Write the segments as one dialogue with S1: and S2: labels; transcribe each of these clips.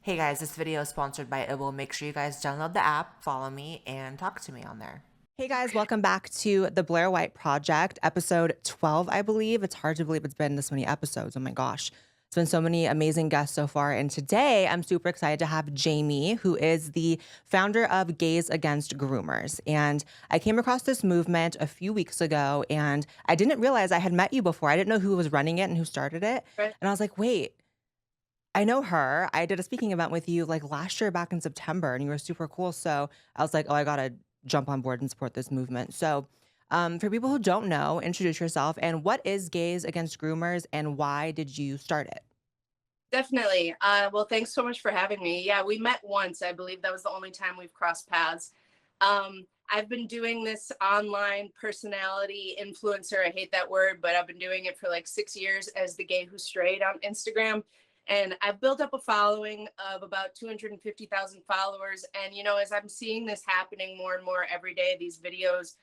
S1: Hey guys, this video is sponsored by IBBLE. Make sure you guys download the app, follow me, and talk to me on there. Hey guys, welcome back to the Blaire White Project, episode 12, I believe. It's hard to believe it's been this many episodes. Oh my gosh. It's been so many amazing guests so far. And today I'm super excited to have Jaimee, who is the founder of Against Groomers. And I came across this movement a few weeks ago and I didn't realize I had met you before. I didn't know who was running it and who started it.
S2: Right.
S1: And I was like, wait, I know her. I did a speaking event with you like last year back in September, and you were super cool. So I was like, oh, I gotta jump on board and support this movement. So, for people who don't know, introduce yourself and what is Gays Against Groomers and why did you start it?
S2: Definitely. Well, thanks so much for having me. Yeah, we met once. I believe that was the only time we've crossed paths. I've been doing this online personality influencer. I hate that word, but I've been doing it for like 6 years as the Gay Who Strayed on Instagram. And I've built up a following of about 250,000 followers. And, as I'm seeing this happening more and more every day, these videos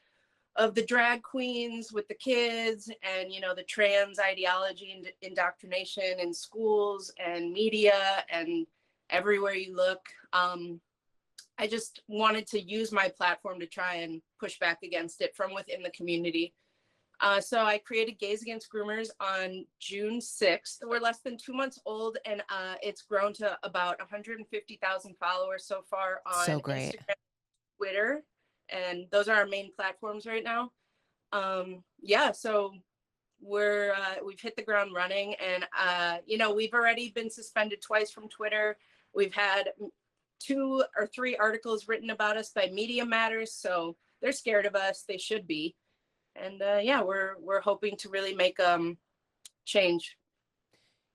S2: of the drag queens with the kids and the trans ideology and indoctrination in schools and media and everywhere you look. I just wanted to use my platform to try and push back against it from within the community. So I created Gays Against Groomers on June 6th. We're less than 2 months old, and it's grown to about 150,000 followers so far on
S1: So great.
S2: Instagram, Twitter, and those are our main platforms right now. Yeah, so we've hit the ground running, and we've already been suspended twice from Twitter. We've had 2 or 3 articles written about us by Media Matters, so they're scared of us. They should be. And yeah, we're hoping to really make change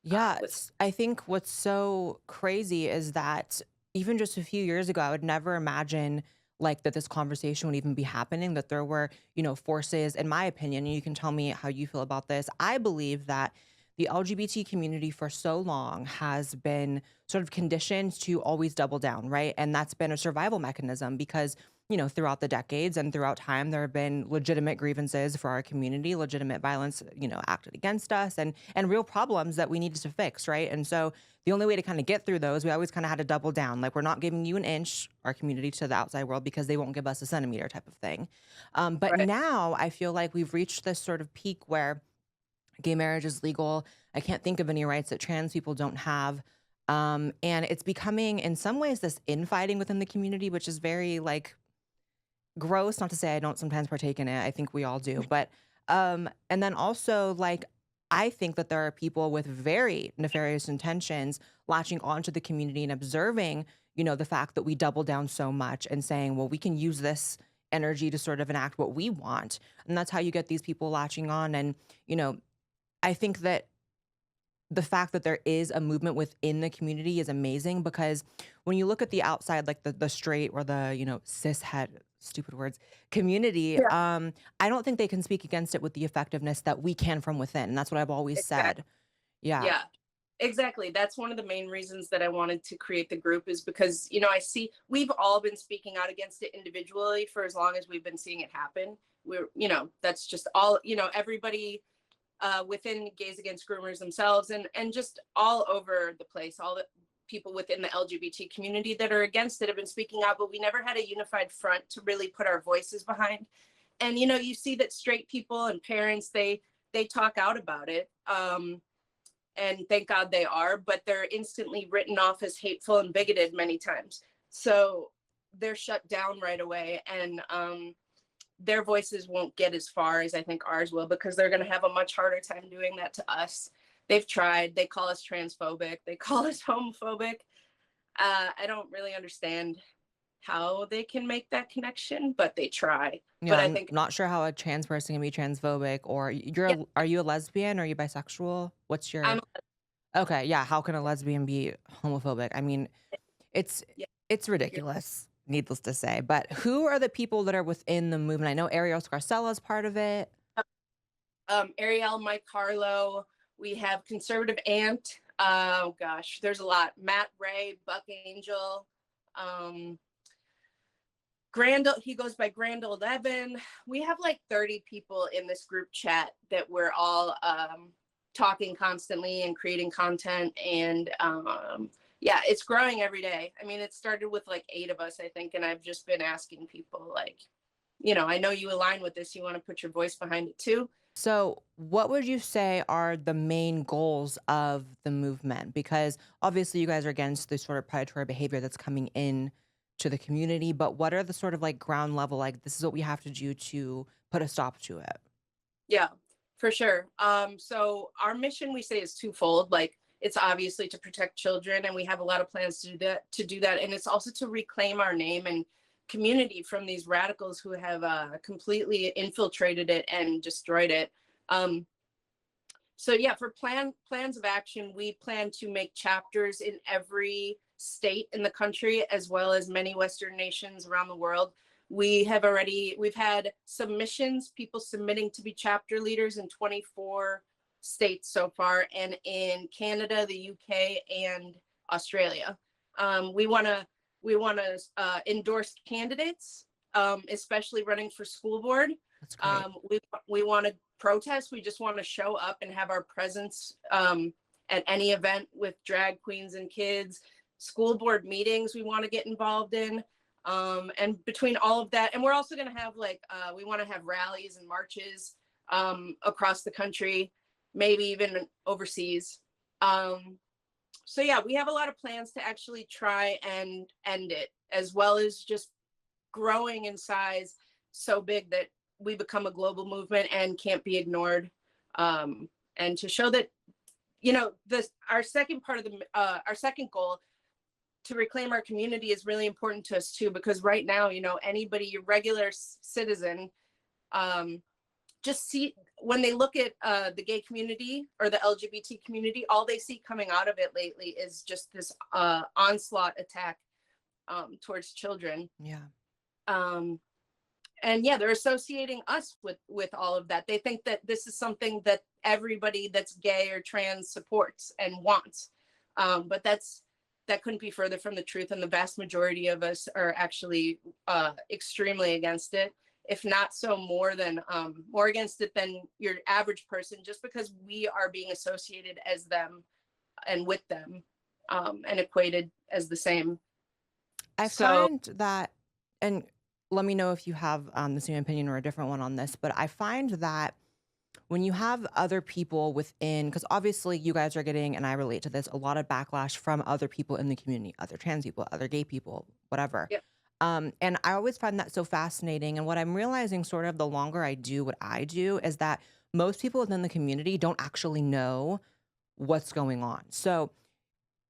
S1: Yeah,
S2: with.
S1: I think what's so crazy is that even just a few years ago, I would never imagine like that this conversation would even be happening, that there were, forces, in my opinion, and you can tell me how you feel about this. I believe that the LGBT community for so long has been sort of conditioned to always double down, right? And that's been a survival mechanism because throughout the decades and throughout time, there have been legitimate grievances for our community, legitimate violence, acted against us and real problems that we needed to fix, right? And so the only way to kind of get through those, we always kind of had to double down. Like, we're not giving you an inch, our community, to the outside world because they won't give us a centimeter type of thing. But
S2: Right.
S1: now I feel like we've reached this sort of peak where gay marriage is legal. I can't think of any rights that trans people don't have. And it's becoming, in some ways, this infighting within the community, which is very like gross. Not to say I don't sometimes partake in it. I think we all do. But and then also like I think that there are people with very nefarious intentions latching onto the community and observing, the fact that we double down so much and saying, well, we can use this energy to sort of enact what we want. And that's how you get these people latching on. And, I think that the fact that there is a movement within the community is amazing because when you look at the outside, like the straight or the, cis het, stupid words, community,
S2: Yeah.
S1: I don't think they can speak against it with the effectiveness that we can from within. And that's what I've always
S2: Exactly.
S1: said. Yeah.
S2: Yeah. Exactly. That's one of the main reasons that I wanted to create the group is because, I see we've all been speaking out against it individually for as long as we've been seeing it happen. That's just all, everybody within Gays Against Groomers themselves and just all over the place, all the people within the LGBT community that are against it have been speaking out, but we never had a unified front to really put our voices behind. And, you see that straight people and parents, they talk out about it. And thank God they are, but they're instantly written off as hateful and bigoted many times. So they're shut down right away. And their voices won't get as far as I think ours will because they're going to have a much harder time doing that to us. They've tried. They call us transphobic. They call us homophobic. I don't really understand how they can make that connection, but they try.
S1: Yeah.
S2: But I
S1: I'm
S2: think,
S1: not sure how a trans person can be transphobic or
S2: yeah,
S1: are you a lesbian? Or are you bisexual? What's
S2: I'm,
S1: your, okay. Yeah. How can a lesbian be homophobic? I mean, It's
S2: yeah,
S1: it's ridiculous, needless to say. But who are the people that are within the movement? I know Ariel Scarcella is part of it.
S2: Ariel, Mike Carlo. We have Conservative Ant. Oh gosh, there's a lot. Matt Ray, Buck Angel, um, he goes by Grand 11. We have like 30 people in this group chat that we're all talking constantly and creating content. And yeah, it's growing every day. I mean, it started with like 8 of us, I think. And I've just been asking people like, I know you align with this. You want to put your voice behind it too.
S1: So, what would you say are the main goals of the movement? Because obviously, you guys are against the sort of predatory behavior that's coming in to the community, but what are the sort of like ground level, like, this is what we have to do to put a stop to it?
S2: Yeah, for sure. So our mission, we say, is twofold. Like, it's obviously to protect children, and we have a lot of plans to do that. And it's also to reclaim our name and community from these radicals who have completely infiltrated it and destroyed it. So yeah, for plans of action, we plan to make chapters in every state in the country, as well as many Western nations around the world. We've had submissions, people submitting to be chapter leaders in 24 states so far, and in Canada, the UK, and Australia. We want to endorse candidates, especially running for school board.
S1: That's great.
S2: We want to protest. We just want to show up and have our presence at any event with drag queens and kids. School board meetings we want to get involved in. And between all of that, and we're also going to have we want to have rallies and marches across the country, maybe even overseas. So yeah, we have a lot of plans to actually try and end it, as well as just growing in size so big that we become a global movement and can't be ignored. And to show that, our second part of our second goal, to reclaim our community, is really important to us too, because right now, anybody, your regular citizen, just see, when they look at the gay community or the LGBT community, all they see coming out of it lately is just this onslaught attack towards children.
S1: Yeah.
S2: And yeah, they're associating us with all of that. They think that this is something that everybody that's gay or trans supports and wants. But that couldn't be further from the truth. And the vast majority of us are actually extremely against it, if not so more against it than your average person, just because we are being associated as them and with them, and equated as the same.
S1: I find that, and let me know if you have the same opinion or a different one on this, but I find that when you have other people within, because obviously you guys are getting, and I relate to this, a lot of backlash from other people in the community, other trans people, other gay people, whatever.
S2: Yep.
S1: And I always find that so fascinating. And what I'm realizing sort of the longer I do what I do is that most people within the community don't actually know what's going on. So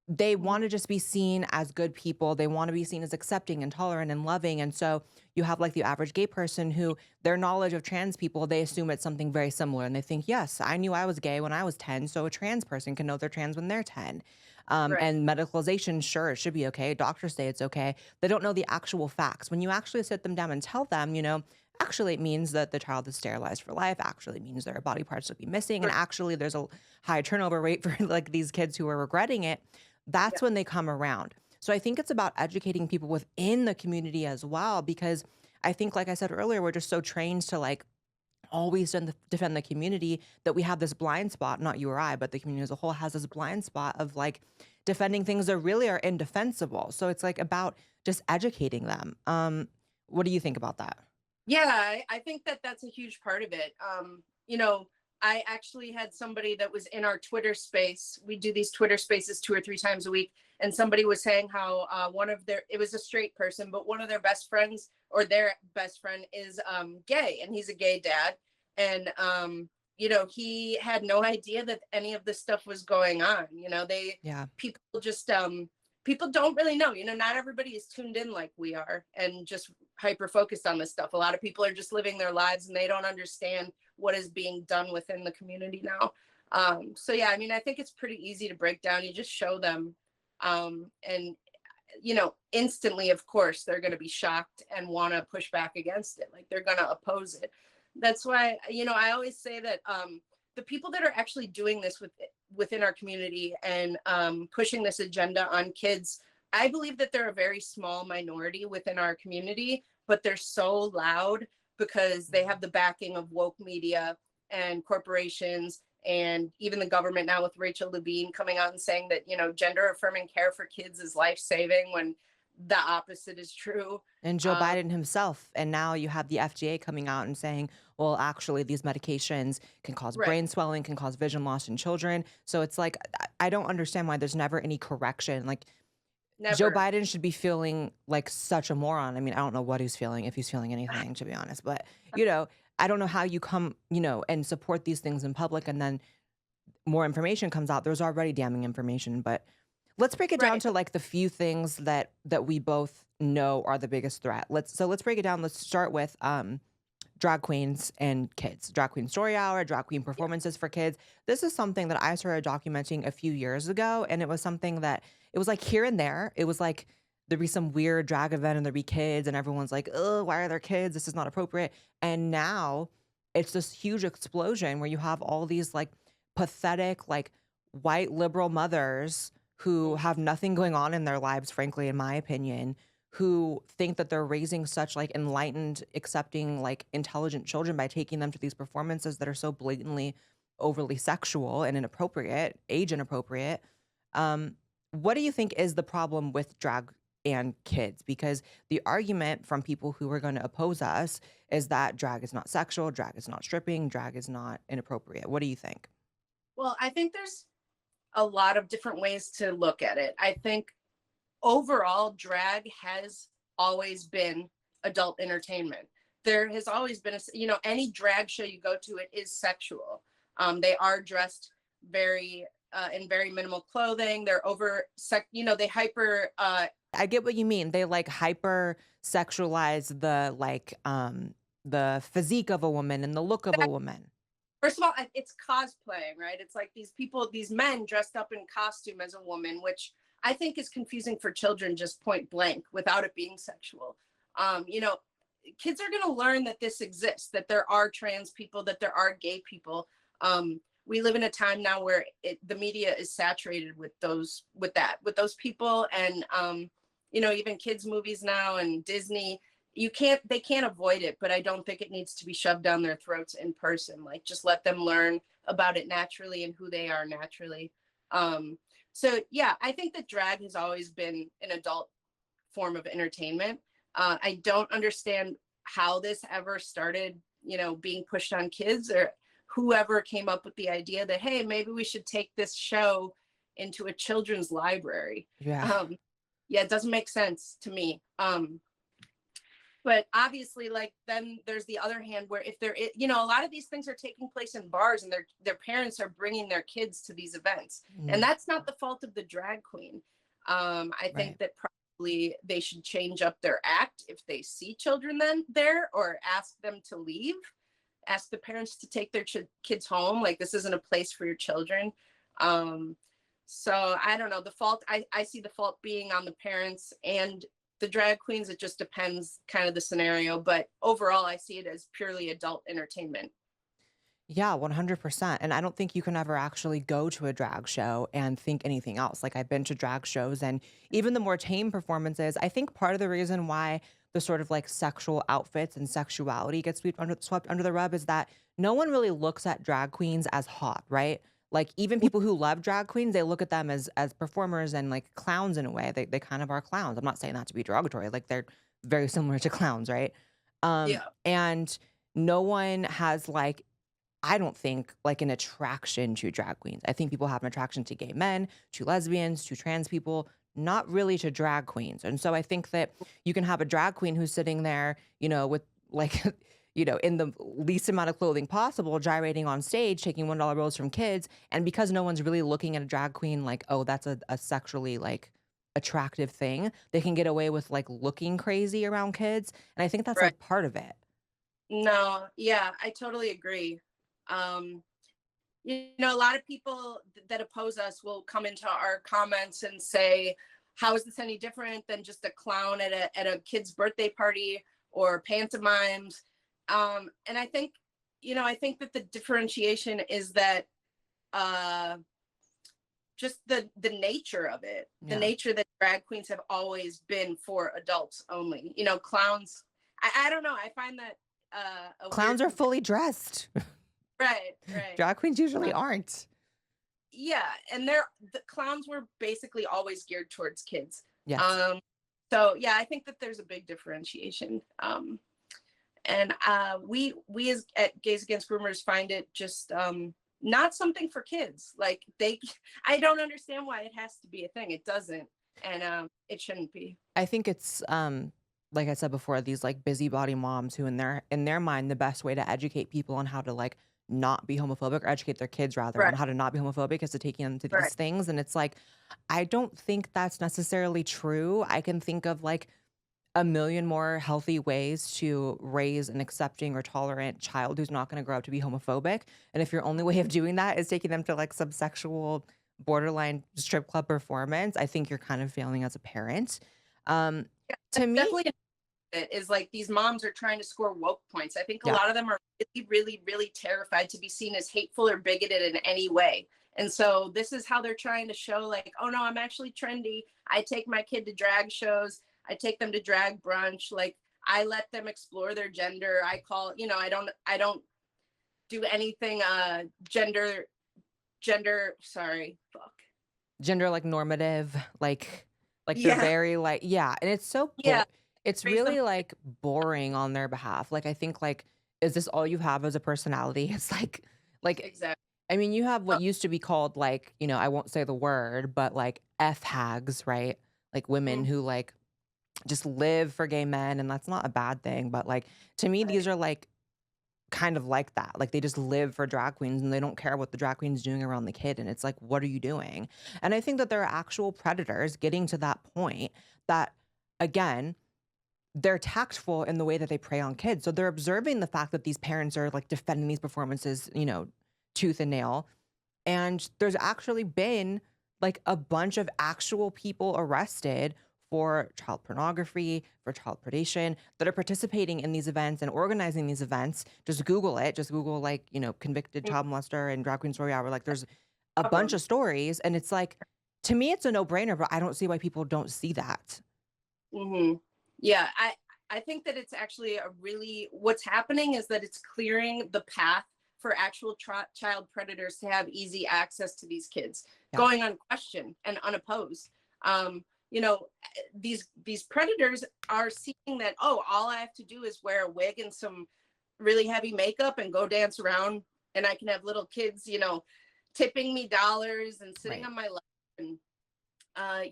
S1: they want to just be seen as good people. They want to be seen as accepting and tolerant and loving. And so you have like the average gay person who their knowledge of trans people, they assume it's something very similar. And they think, yes, I knew I was gay when I was 10. So a trans person can know they're trans when they're 10.
S2: Right.
S1: And medicalization, sure, it should be okay. Doctors say it's okay. They don't know the actual facts. When you actually sit them down and tell them, actually it means that the child is sterilized for life, actually means their body parts will be missing. And actually there's a high turnover rate for like these kids who are regretting it. That's when they come around. So I think it's about educating people within the community as well, because I think, like I said earlier, we're just so trained to like always defend the community that we have this blind spot, not you or I, but the community as a whole has this blind spot of like defending things that really are indefensible. So it's like about just educating them. What do you think about that?
S2: Yeah, I think that that's a huge part of it. I actually had somebody that was in our Twitter space. We do these Twitter spaces 2 or 3 times a week. And somebody was saying how it was a straight person, but one of their best friends, or their best friend, is gay, and he's a gay dad. And, he had no idea that any of this stuff was going on. People just, people don't really know, not everybody is tuned in like we are and just hyper focused on this stuff. A lot of people are just living their lives and they don't understand what is being done within the community now. So yeah, I mean, I think it's pretty easy to break down. You just show them, and instantly, of course, they're going to be shocked and want to push back against it. Like, they're going to oppose it. That's why, I always say that the people that are actually doing this within our community and pushing this agenda on kids, I believe that they're a very small minority within our community, but they're so loud because they have the backing of woke media and corporations And even the government now with Rachel Levine coming out and saying that, gender affirming care for kids is life-saving, when the opposite is true.
S1: And Joe Biden himself. And now you have the FDA coming out and saying, well, actually, these medications can cause
S2: Right.
S1: brain swelling, can cause vision loss in children. So it's like, I don't understand why there's never any correction. Like, Joe
S2: Never.
S1: Biden should be feeling like such a moron. I mean, I don't know what he's feeling, if he's feeling anything, to be honest. But, I don't know how you come, and support these things in public, and then more information comes out. There's already damning information. But let's break it down
S2: Right.
S1: to like the few things that we both know are the biggest threat. Let's break it down. Let's start with drag queens and kids. Drag queen story hour, drag queen performances for kids. This is something that I started documenting a few years ago, and it was something that it was like here and there. It was like there'd be some weird drag event and there'd be kids, and everyone's like, "Oh, why are there kids? This is not appropriate." And now it's this huge explosion where you have all these like pathetic, like white liberal mothers who have nothing going on in their lives, frankly, in my opinion, who think that they're raising such like enlightened, accepting, like intelligent children by taking them to these performances that are so blatantly overly sexual and inappropriate, age inappropriate. What do you think is the problem with drag and kids? Because the argument from people who are going to oppose us is that drag is not sexual, drag is not stripping, drag is not inappropriate. What do you think?
S2: Well, I think there's a lot of different ways to look at it. I think overall, drag has always been adult entertainment. There has always been any drag show you go to, it is sexual. They are dressed very in very minimal clothing. They're they hyper.
S1: I get what you mean. They like hyper sexualize the physique of a woman and the look of a woman.
S2: First of all, it's cosplaying, right? It's like these men dressed up in costume as a woman, which I think is confusing for children, just point blank, without it being sexual. Kids are going to learn that this exists, that there are trans people, that there are gay people. We live in a time now where the media is saturated with those people, and even kids' movies now and Disney. They can't avoid it, but I don't think it needs to be shoved down their throats in person. Like, just let them learn about it naturally and who they are naturally. So yeah, I think that drag has always been an adult form of entertainment. I don't understand how this ever started, being pushed on kids, or whoever came up with the idea that, hey, maybe we should take this show into a children's library.
S1: Yeah.
S2: It doesn't make sense to me. But obviously, like, then there's the other hand where if there is, a lot of these things are taking place in bars, and their parents are bringing their kids to these events. And that's not the fault of the drag queen. I think that probably they should change up their act if they see children then there, or ask them to leave, ask the parents to take their kids home. Like, this isn't a place for your children. So I don't know, the fault, I see the fault being on the parents and the drag queens. It just depends kind of the scenario, but overall I see it as purely adult entertainment.
S1: Yeah, 100%. And I don't think you can ever actually go to a drag show and think anything else. Like, I've been to drag shows, and even the more tame performances, I think part of the reason why the sort of like sexual outfits and sexuality gets swept under the rug is that no one really looks at drag queens as hot, right? Like, even people who love drag queens, they look at them as performers and like clowns in a way. They kind of are clowns. I'm not saying that to be derogatory. Like, they're very similar to clowns, right?
S2: Yeah.
S1: And no one has like, I don't think, like, an attraction to drag queens. I think people have an attraction to gay men, to lesbians, to trans people, not really to drag queens. And so I think that you can have a drag queen who's sitting there, with like, in the least amount of clothing possible, gyrating on stage, taking $1 bills from kids. And because no one's really looking at a drag queen like, oh, that's a sexually like attractive thing, they can get away with like looking crazy around kids. And I think that's like part of it.
S2: No, yeah, I totally agree. A lot of people that oppose us will come into our comments and say, how is this any different than just a clown at a kid's birthday party or pantomimes? And I think that the differentiation is that just the nature of it, the nature that drag queens have always been for adults only. Clowns, I don't know, I find that
S1: clowns are fully dressed.
S2: Right.
S1: Drag queens usually
S2: Uh,
S1: aren't.
S2: yeah, and the clowns were basically always geared towards kids.
S1: Yes.
S2: Um, so yeah, I think that there's a big differentiation. And we as at Gays Against Groomers find it just not something for kids. Like I don't understand why it has to be a thing. It doesn't, and it shouldn't be.
S1: I think it's like I said before, these like busybody moms who in their mind the best way to educate people on how to like not be homophobic, or educate their kids rather on
S2: Right,
S1: how to not be homophobic, is to taking them to
S2: right,
S1: these things. And it's like, I don't think that's necessarily true. I can think of like a million more healthy ways to raise an accepting or tolerant child who's not going to grow up to be homophobic. And if your only way of doing that is taking them to like some sexual borderline strip club performance, I think you're kind of failing as a parent. Um,
S2: yeah,
S1: to
S2: that's
S1: me,
S2: definitely it is like these moms are trying to score woke points. I think a
S1: yeah,
S2: lot of them are really, really, really terrified to be seen as hateful or bigoted in any way. And so this is how they're trying to show like, oh no, I'm actually trendy. I take my kid to drag shows. I take them to drag brunch. Like I let them explore their gender. I call, I don't do anything gender, sorry, fuck.
S1: gender like normative, like they're
S2: Yeah.
S1: very like, yeah, and it's so
S2: Yeah.
S1: it's
S2: Raise them.
S1: really like boring on their behalf. Like I think like, is this all you have as a personality? It's like
S2: Exactly.
S1: I mean, you have
S2: Oh,
S1: what used to be called like, I won't say the word, but like F hags, right? Like women
S2: mm,
S1: who like just live for gay men, and that's not a bad thing, but like to me these
S2: right.
S1: are like kind of like that. Like they just live for drag queens and they don't care what the drag queen's doing around the kid, and it's like, what are you doing? And I think that there are actual predators getting to that point that, again, they're tactful in the way that they prey on kids. So they're observing the fact that these parents are like defending these performances, tooth and nail. And there's actually been like a bunch of actual people arrested for child pornography, for child predation, that are participating in these events and organizing these events. Just Google it. Just Google like, convicted
S2: Mm,
S1: child molester and drag queen story hour. Like there's a bunch
S2: problem.
S1: of stories. And it's like, to me, it's a no brainer, but I don't see why people don't see that.
S2: Hmm. Yeah, I think that it's actually what's happening is that it's clearing the path for actual child predators to have easy access to these kids,
S1: Yeah.
S2: going unquestioned and unopposed. You know, these predators are seeing that, oh, all I have to do is wear a wig and some really heavy makeup and go dance around, and I can have little kids, tipping me dollars and sitting
S1: Right.
S2: on my lap. And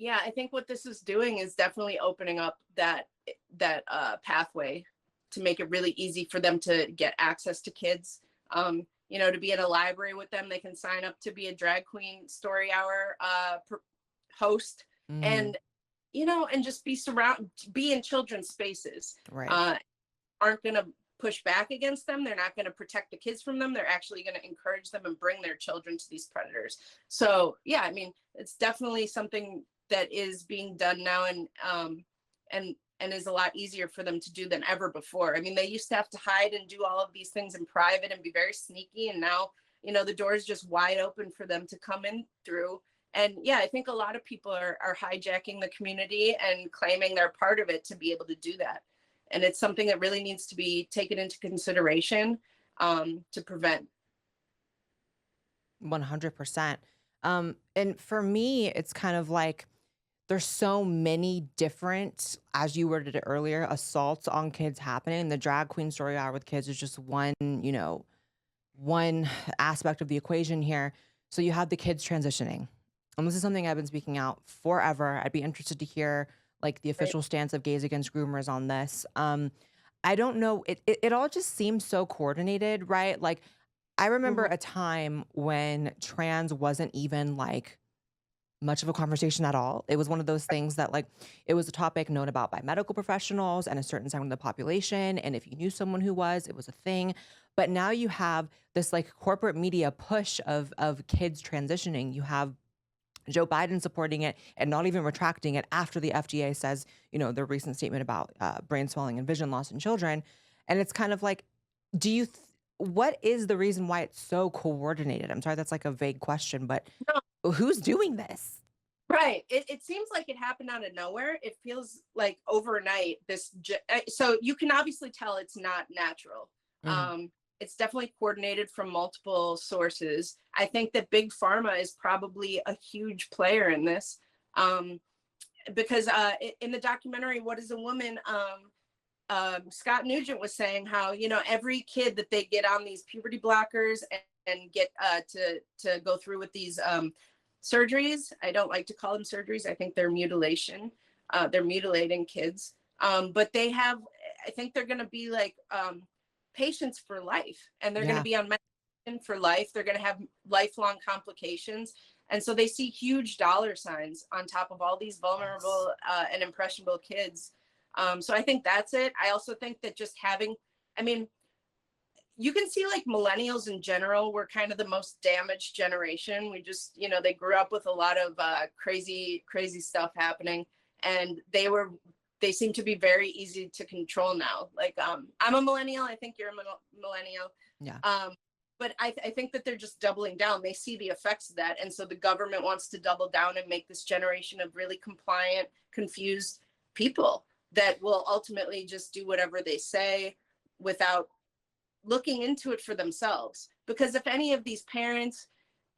S2: yeah, I think what this is doing is definitely opening up that pathway to make it really easy for them to get access to kids. To be in a library with them, they can sign up to be a drag queen story hour host,
S1: Hmm.
S2: and and just be in children's spaces.
S1: Right.
S2: Uh, aren't going to push back against them. They're not going to protect the kids from them. They're actually going to encourage them and bring their children to these predators. So yeah, I mean, it's definitely something that is being done now, and is a lot easier for them to do than ever before. I mean, they used to have to hide and do all of these things in private and be very sneaky, and now the door is just wide open for them to come in through. And yeah, I think a lot of people are hijacking the community and claiming they're part of it to be able to do that. And it's something that really needs to be taken into consideration to prevent.
S1: 100%. And for me, it's kind of like there's so many different, as you worded it earlier, assaults on kids happening. The drag queen story hour with kids is just one aspect of the equation here. So you have the kids transitioning. And this is something I've been speaking out forever. I'd be interested to hear like the
S2: Right.
S1: official stance of Gays Against Groomers on this. I don't know. It all just seems so coordinated, right? Like I remember
S2: Mhm.
S1: a time when trans wasn't even like much of a conversation at all. It was one of those things that like it was a topic known about by medical professionals and a certain segment of the population. And if you knew someone who was, it was a thing. But now you have this like corporate media push of kids transitioning. You have Joe Biden supporting it and not even retracting it after the FDA says, their recent statement about brain swelling and vision loss in children. And it's kind of like, what is the reason why it's so coordinated? I'm sorry, that's like a vague question, but
S2: No,
S1: who's doing this?
S2: right. It seems like it happened out of nowhere. It feels like overnight. So you can obviously tell it's not natural.
S1: Mhm.
S2: Um, it's definitely coordinated from multiple sources. I think that big pharma is probably a huge player in this, because in the documentary What is a Woman, Scott Nugent was saying how, you know, every kid that they get on these puberty blockers and get to go through with these surgeries. I don't like to call them surgeries. I think they're mutilation. They're mutilating kids. But they have, I think they're going to be like patients for life, and they're going to be on medication for life. They're going to have lifelong complications. And so they see huge dollar signs on top of all these vulnerable and impressionable kids. So I think that's it. I also think that just having, I mean, you can see like millennials in general were kind of the most damaged generation. We just, you know, they grew up with a lot of crazy stuff happening, and they seem to be very easy to control now. Like, I'm a millennial. I think you're a millennial.
S1: Yeah.
S2: But I think that they're just doubling down. They see the effects of that. And so the government wants to double down and make this generation of really compliant, confused people that will ultimately just do whatever they say without looking into it for themselves. Because if any of these parents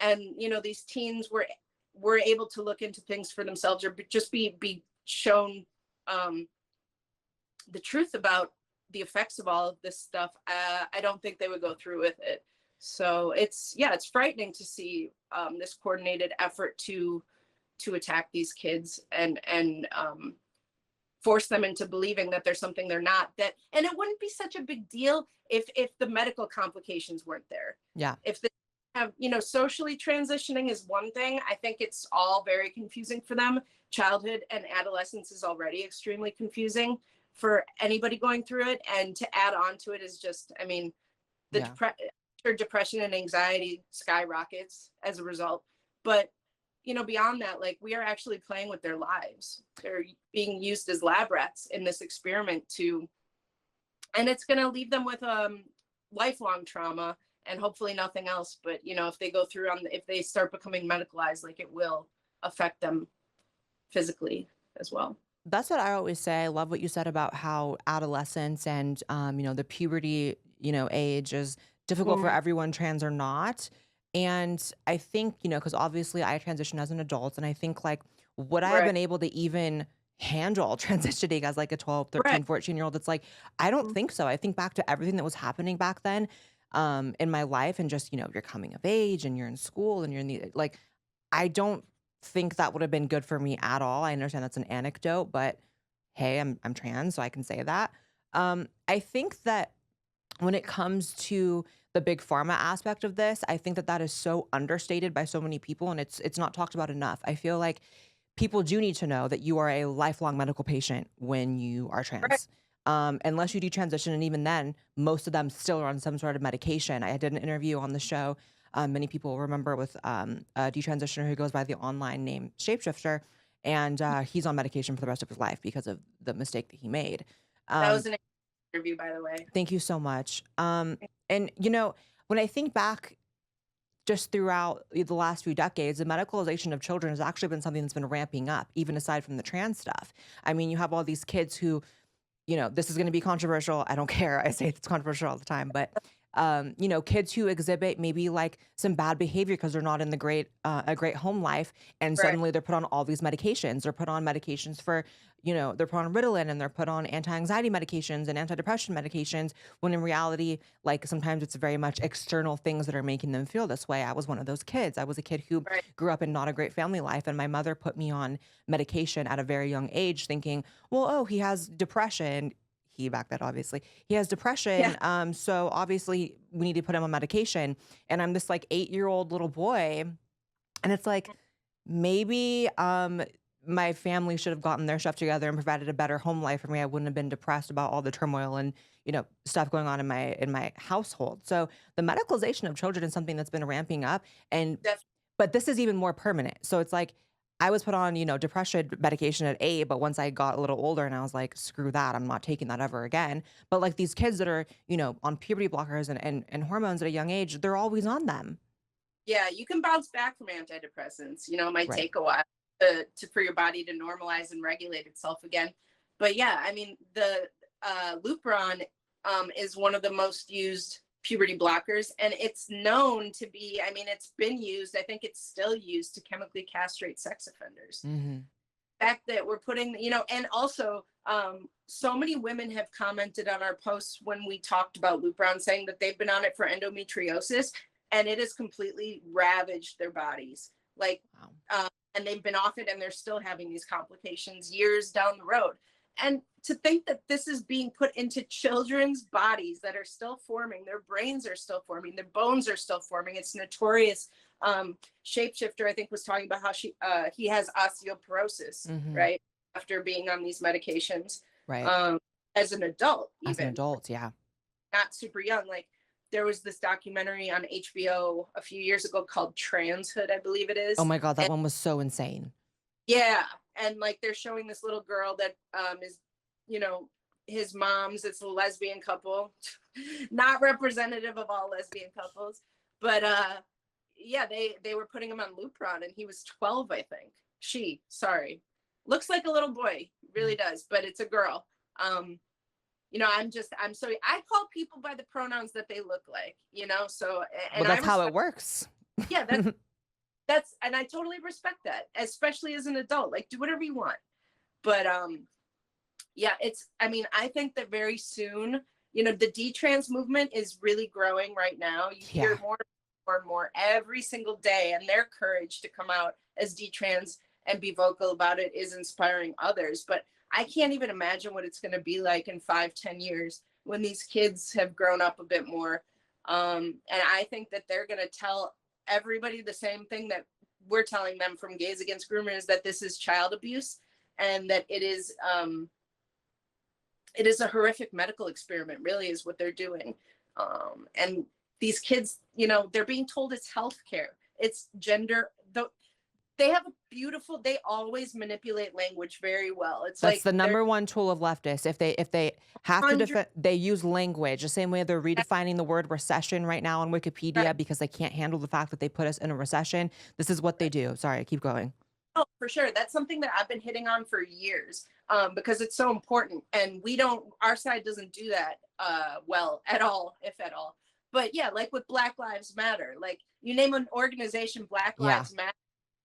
S2: and, you know, these teens were able to look into things for themselves, or just be shown the truth about the effects of all of this stuff, I don't think they would go through with it. So it's frightening to see this coordinated effort to attack these kids and force them into believing that there's something they're not. And it wouldn't be such a big deal if the medical complications weren't there.
S1: Yeah.
S2: If they have, you know, socially transitioning is one thing. I think it's all very confusing for them. Childhood and adolescence is already extremely confusing for anybody going through it. And to add on to it is just, I mean, the depression and anxiety skyrockets as a result. But, you know, beyond that, like, we are actually playing with their lives. They're being used as lab rats in this experiment and it's going to leave them with lifelong trauma and hopefully nothing else. But, you know, if they go through if they start becoming medicalized, like, it will affect them physically as well.
S1: That's what I always say. I love what you said about how adolescence and, you know, the puberty, you know, age is difficult for everyone, trans or not. And I think, you know, because obviously I transitioned as an adult, and I think, like, would I have been able to even handle transitioning as like a 12, 13, 14-year-old? It's like, I don't think so. I think back to everything that was happening back then in my life, and just, you know, you're coming of age and you're in school and you're in the, like, I don't think that would have been good for me at all. I understand that's an anecdote, but hey, I'm trans, so I can say that. I think that when it comes to the big pharma aspect of this, I think that is so understated by so many people, and it's not talked about enough. I feel like people do need to know that you are a lifelong medical patient when you are trans. Unless you detransition, and even then, most of them still are on some sort of medication. I did an interview on the show. Many people remember with a detransitioner who goes by the online name Shapeshifter, and he's on medication for the rest of his life because of the mistake that he made.
S2: That was an interview, by the way.
S1: Thank you so much. And, you know, when I think back just throughout the last few decades, the medicalization of children has actually been something that's been ramping up, even aside from the trans stuff. I mean, you have all these kids who, you know, this is going to be controversial. I don't care. I say it's controversial all the time, but you know, kids who exhibit maybe like some bad behavior because they're not in the a great home life, and suddenly they're put on all these medications. They're put on medications for, you know, they're put on Ritalin, and they're put on anti-anxiety medications and antidepressant medications, when in reality, like, sometimes it's very much external things that are making them feel this way. I was one of those kids. I was a kid who grew up in not a great family life, and my mother put me on medication at a very young age, thinking, well, oh, he has depression. He backed that, obviously. He has depression, so obviously we need to put him on medication. And I'm this like 8-year-old little boy, and it's like, maybe my family should have gotten their stuff together and provided a better home life for me. I wouldn't have been depressed about all the turmoil and, you know, stuff going on in my household. So the medicalization of children is something that's been ramping up, but this is even more permanent. So it's like, I was put on, you know, depression medication at 8, but once I got a little older and I was like, screw that, I'm not taking that ever again. But like these kids that are, you know, on puberty blockers and hormones at a young age, they're always on them.
S2: Yeah, you can bounce back from antidepressants. You know, it might take a while for your body to normalize and regulate itself again. But yeah, I mean, the Lupron is one of the most used puberty blockers, and it's known to be, I mean, it's been used, I think it's still used to chemically castrate sex offenders.
S1: Mm-hmm.
S2: The fact that we're putting, you know, and also so many women have commented on our posts when we talked about Lupron, saying that they've been on it for endometriosis and it has completely ravaged their bodies. Like,
S1: Wow.
S2: And they've been off it and they're still having these complications years down the road. And to think that this is being put into children's bodies that are still forming, their brains are still forming, their bones are still forming. It's notorious. Shapeshifter, I think, was talking about how he has osteoporosis,
S1: Mm-hmm.
S2: right? After being on these medications.
S1: Right.
S2: As an adult,
S1: As an
S2: even
S1: adult, yeah.
S2: not super young. Like, there was this documentary on HBO a few years ago called Transhood, I believe it is.
S1: Oh my God, that one was so insane.
S2: Yeah. And like, they're showing this little girl that is, you know, his mom's, it's a lesbian couple, not representative of all lesbian couples, but yeah, they were putting him on Lupron and he was 12, I think. Sorry. Looks like a little boy, really does, but it's a girl. You know, I'm sorry. I call people by the pronouns that they look like, you know, so, and
S1: well, that's how it works.
S2: Yeah, and I totally respect that, especially as an adult. Like, do whatever you want. But yeah, I mean, I think that very soon, you know, the detrans movement is really growing right now. You hear more and more every single day, and their courage to come out as detrans and be vocal about it is inspiring others. But I can't even imagine what it's going to be like in 5-10 years when these kids have grown up a bit more. And I think that they're going to tell everybody the same thing that we're telling them from Gays Against Groomers, that this is child abuse and that it is a horrific medical experiment, really, is what they're doing. And these kids, you know, they're being told it's healthcare, it's gender. They always manipulate language very well. It's
S1: That's
S2: like
S1: the number one tool of leftists. If they have to defend, they use language the same way they're redefining the word recession right now on Wikipedia because they can't handle the fact that they put us in a recession. This is what they do. Sorry, I keep going.
S2: Oh, for sure. That's something that I've been hitting on for years because it's so important. And our side doesn't do that well at all, if at all. But yeah, like with Black Lives Matter, like you name an organization, Black Lives Matter,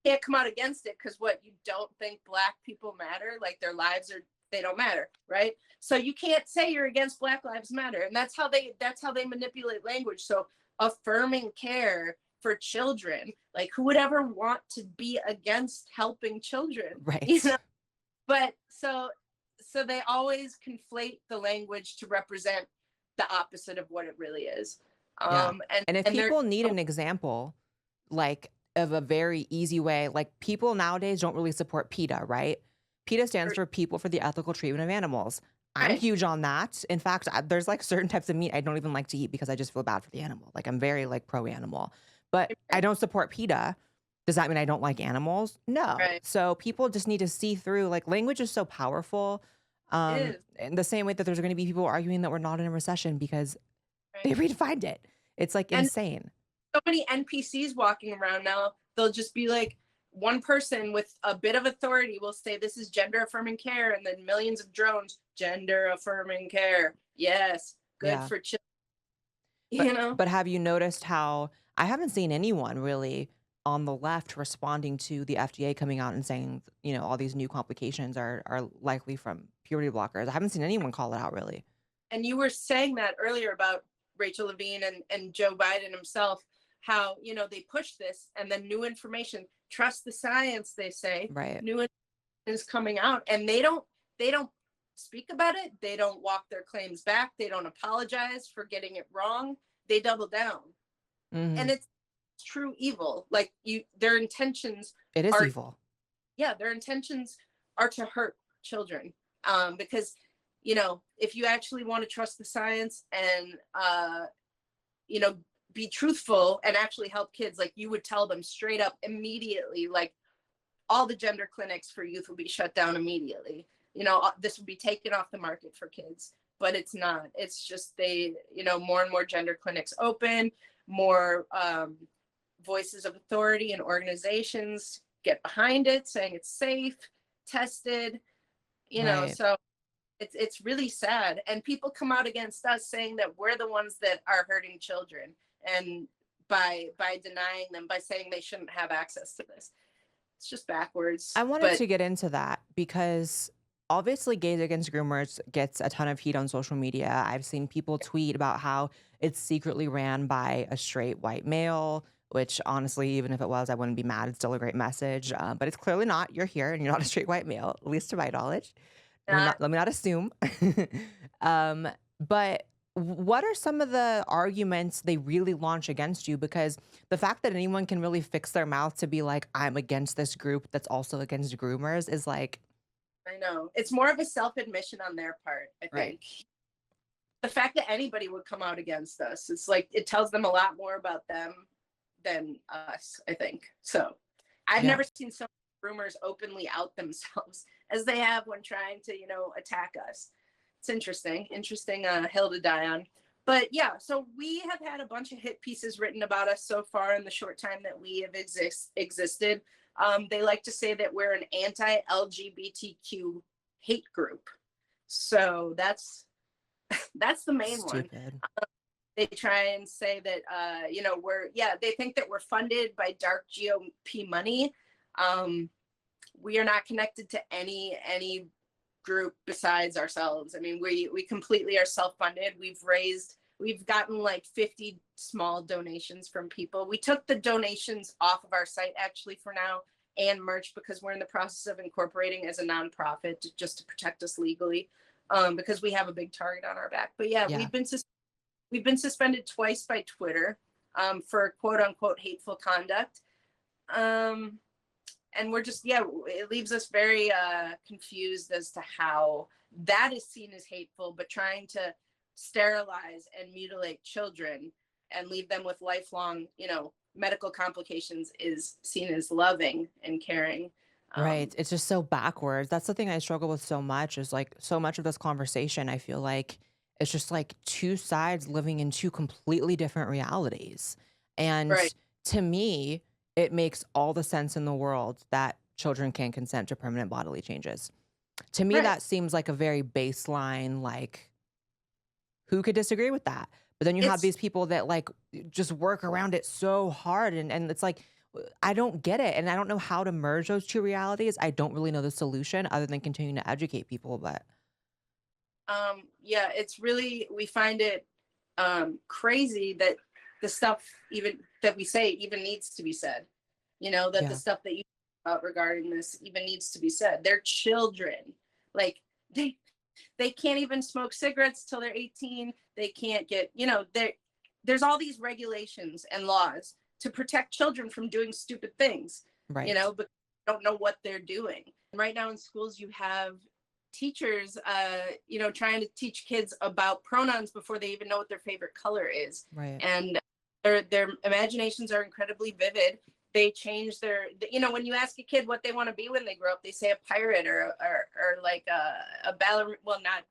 S2: you can't come out against it because you don't think Black people matter, like their lives they don't matter, right? So you can't say you're against Black Lives Matter. And that's how they manipulate language. So affirming care for children, like who would ever want to be against helping children,
S1: right?
S2: You know? But so they always conflate the language to represent the opposite of what it really is.
S1: And if people need an example, like of a very easy way, like people nowadays don't really support PETA, right? PETA stands for People for the Ethical Treatment of Animals. I'm huge on that. In fact, there's like certain types of meat I don't even like to eat because I just feel bad for the animal. Like I'm very like pro animal, but I don't support PETA. Does that mean I don't like animals? No.
S2: Right.
S1: So people just need to see through, like language is so powerful. In the same way that there's going to be people arguing that we're not in a recession because they redefined it. It's like insane.
S2: So many NPCs walking around now, they'll just be like, one person with a bit of authority will say this is gender affirming care, and then millions of drones, gender affirming care. Yes, good for children. You know? But
S1: have you noticed how I haven't seen anyone really on the left responding to the FDA coming out and saying, you know, all these new complications are likely from puberty blockers? I haven't seen anyone call it out really.
S2: And you were saying that earlier about Rachel Levine and Joe Biden himself, how, you know, they push this and then new information, trust the science, they say,
S1: right?
S2: New information is coming out and they don't speak about it. They don't walk their claims back. They don't apologize for getting it wrong. They double down. And it's true evil. Like their intentions
S1: are evil.
S2: Yeah, their intentions are to hurt children. Because, you know, if you actually want to trust the science and you know, be truthful and actually help kids, like you would tell them straight up immediately, like all the gender clinics for youth will be shut down immediately. You know, this would be taken off the market for kids, but it's not. It's just you know, more and more gender clinics open, more voices of authority and organizations get behind it saying it's safe, tested, you know, so It's really sad. And people come out against us saying that we're the ones that are hurting children, and by denying them, by saying they shouldn't have access to this. It's just backwards.
S1: I wanted
S2: But
S1: to get into that because obviously Gays Against Groomers gets a ton of heat on social media. I've seen people tweet about how it's secretly ran by a straight white male, which honestly, even if it was, I wouldn't be mad. It's still a great message. But it's clearly not. You're here and you're not a straight white male, at least to my knowledge.
S2: not
S1: Let me not assume. But what are some of the arguments they really launch against you? Because the fact that anyone can really fix their mouth to be like, I'm against this group that's also against groomers is like,
S2: I know. It's more of a self-admission on their part, I think.
S1: right.
S2: The fact that anybody would come out against us, it's like it tells them a lot more about them than us, I think. So I've
S1: Yeah.
S2: never seen so many groomers openly out themselves as they have when trying to, attack us. It's interesting hill to die on. But yeah, so we have had a bunch of hit pieces written about us so far in the short time that we have existed. They like to say that we're an anti-LGBTQ hate group. So that's the main one.
S1: Stupid.
S2: They try and say that, they think that we're funded by dark GOP money. We are not connected to any group besides ourselves. I mean, we completely are self-funded. We've gotten like 50 small donations from people. We took the donations off of our site actually for now, and merch, because we're in the process of incorporating as a nonprofit just to protect us legally, because we have a big target on our back. But yeah. We've been suspended twice by Twitter for quote unquote hateful conduct. And we're just, it leaves us very confused as to how that is seen as hateful, but trying to sterilize and mutilate children and leave them with lifelong, medical complications is seen as loving and caring.
S1: Right. It's just so backwards. That's the thing I struggle with so much is like so much of this conversation. I feel like it's just like two sides living in two completely different realities. And
S2: Right.
S1: to me, it makes all the sense in the world that children can consent to permanent bodily changes. To me,
S2: Right.
S1: that seems like a very baseline, like, who could disagree with that? But then you have these people that like just work around it so hard. And it's like, I don't get it. And I don't know how to merge those two realities. I don't really know the solution other than continuing to educate people. But
S2: it's really, we find it crazy that the stuff even that we say even needs to be said, that the stuff that you about regarding this even needs to be said. They're children. Like they can't even smoke cigarettes till they're 18. They can't get, there's all these regulations and laws to protect children from doing stupid things,
S1: right.
S2: But don't know what they're doing. Right now in schools, you have teachers, trying to teach kids about pronouns before they even know what their favorite color is.
S1: Right.
S2: And their imaginations are incredibly vivid. They change their, when you ask a kid what they want to be when they grow up, they say a pirate or like a ballerina. Well, not,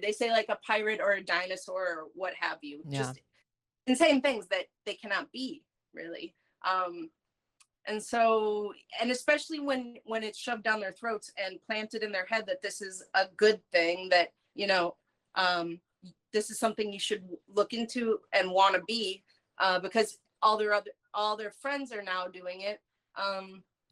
S2: they say like a pirate or a dinosaur or what have you.
S1: Yeah.
S2: Just insane things that they cannot be, really. And so, and especially when it's shoved down their throats and planted in their head that this is a good thing, that, this is something you should look into and want to be, because all their friends are now doing it.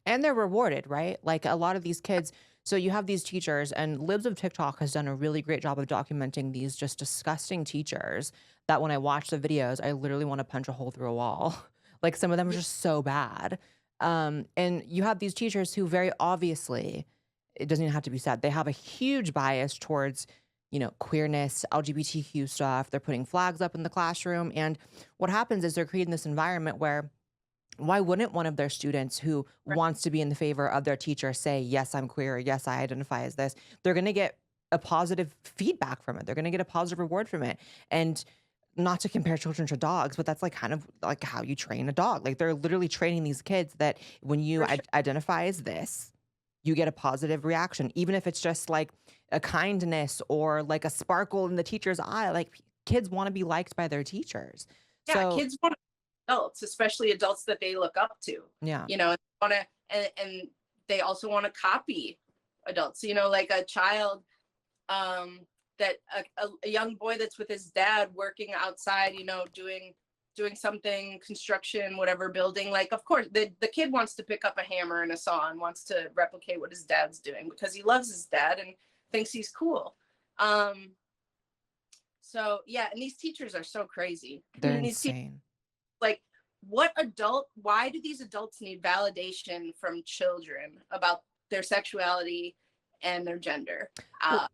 S1: And they're rewarded, right? Like a lot of these kids. So you have these teachers, and Libs of TikTok has done a really great job of documenting these just disgusting teachers that when I watch the videos, I literally want to punch a hole through a wall. Like some of them are just so bad. And you have these teachers who very obviously, it doesn't even have to be said, they have a huge bias towards, queerness, LGBTQ stuff. They're putting flags up in the classroom. And what happens is they're creating this environment where why wouldn't one of their students who wants to be in the favor of their teacher say, yes, I'm queer, or yes, I identify as this? They're going to get a positive feedback from it. They're going to get a positive reward from it. And not to compare children to dogs, but that's like kind of like how you train a dog. Like they're literally training these kids that when you identify as this, you get a positive reaction, even if it's just like a kindness or like a sparkle in the teacher's eye. Like kids want to be liked by their teachers.
S2: Yeah,
S1: So,
S2: kids want adults, especially adults that they look up to.
S1: Yeah.
S2: And they also want to copy adults. Like a child that a young boy that's with his dad working outside, you know, doing something, construction, whatever, building, like, of course the kid wants to pick up a hammer and a saw and wants to replicate what his dad's doing because he loves his dad and thinks he's cool. So yeah, and these teachers are so crazy.
S1: They're
S2: These teachers,
S1: insane.
S2: like, why do these adults need validation from children about their sexuality and their gender?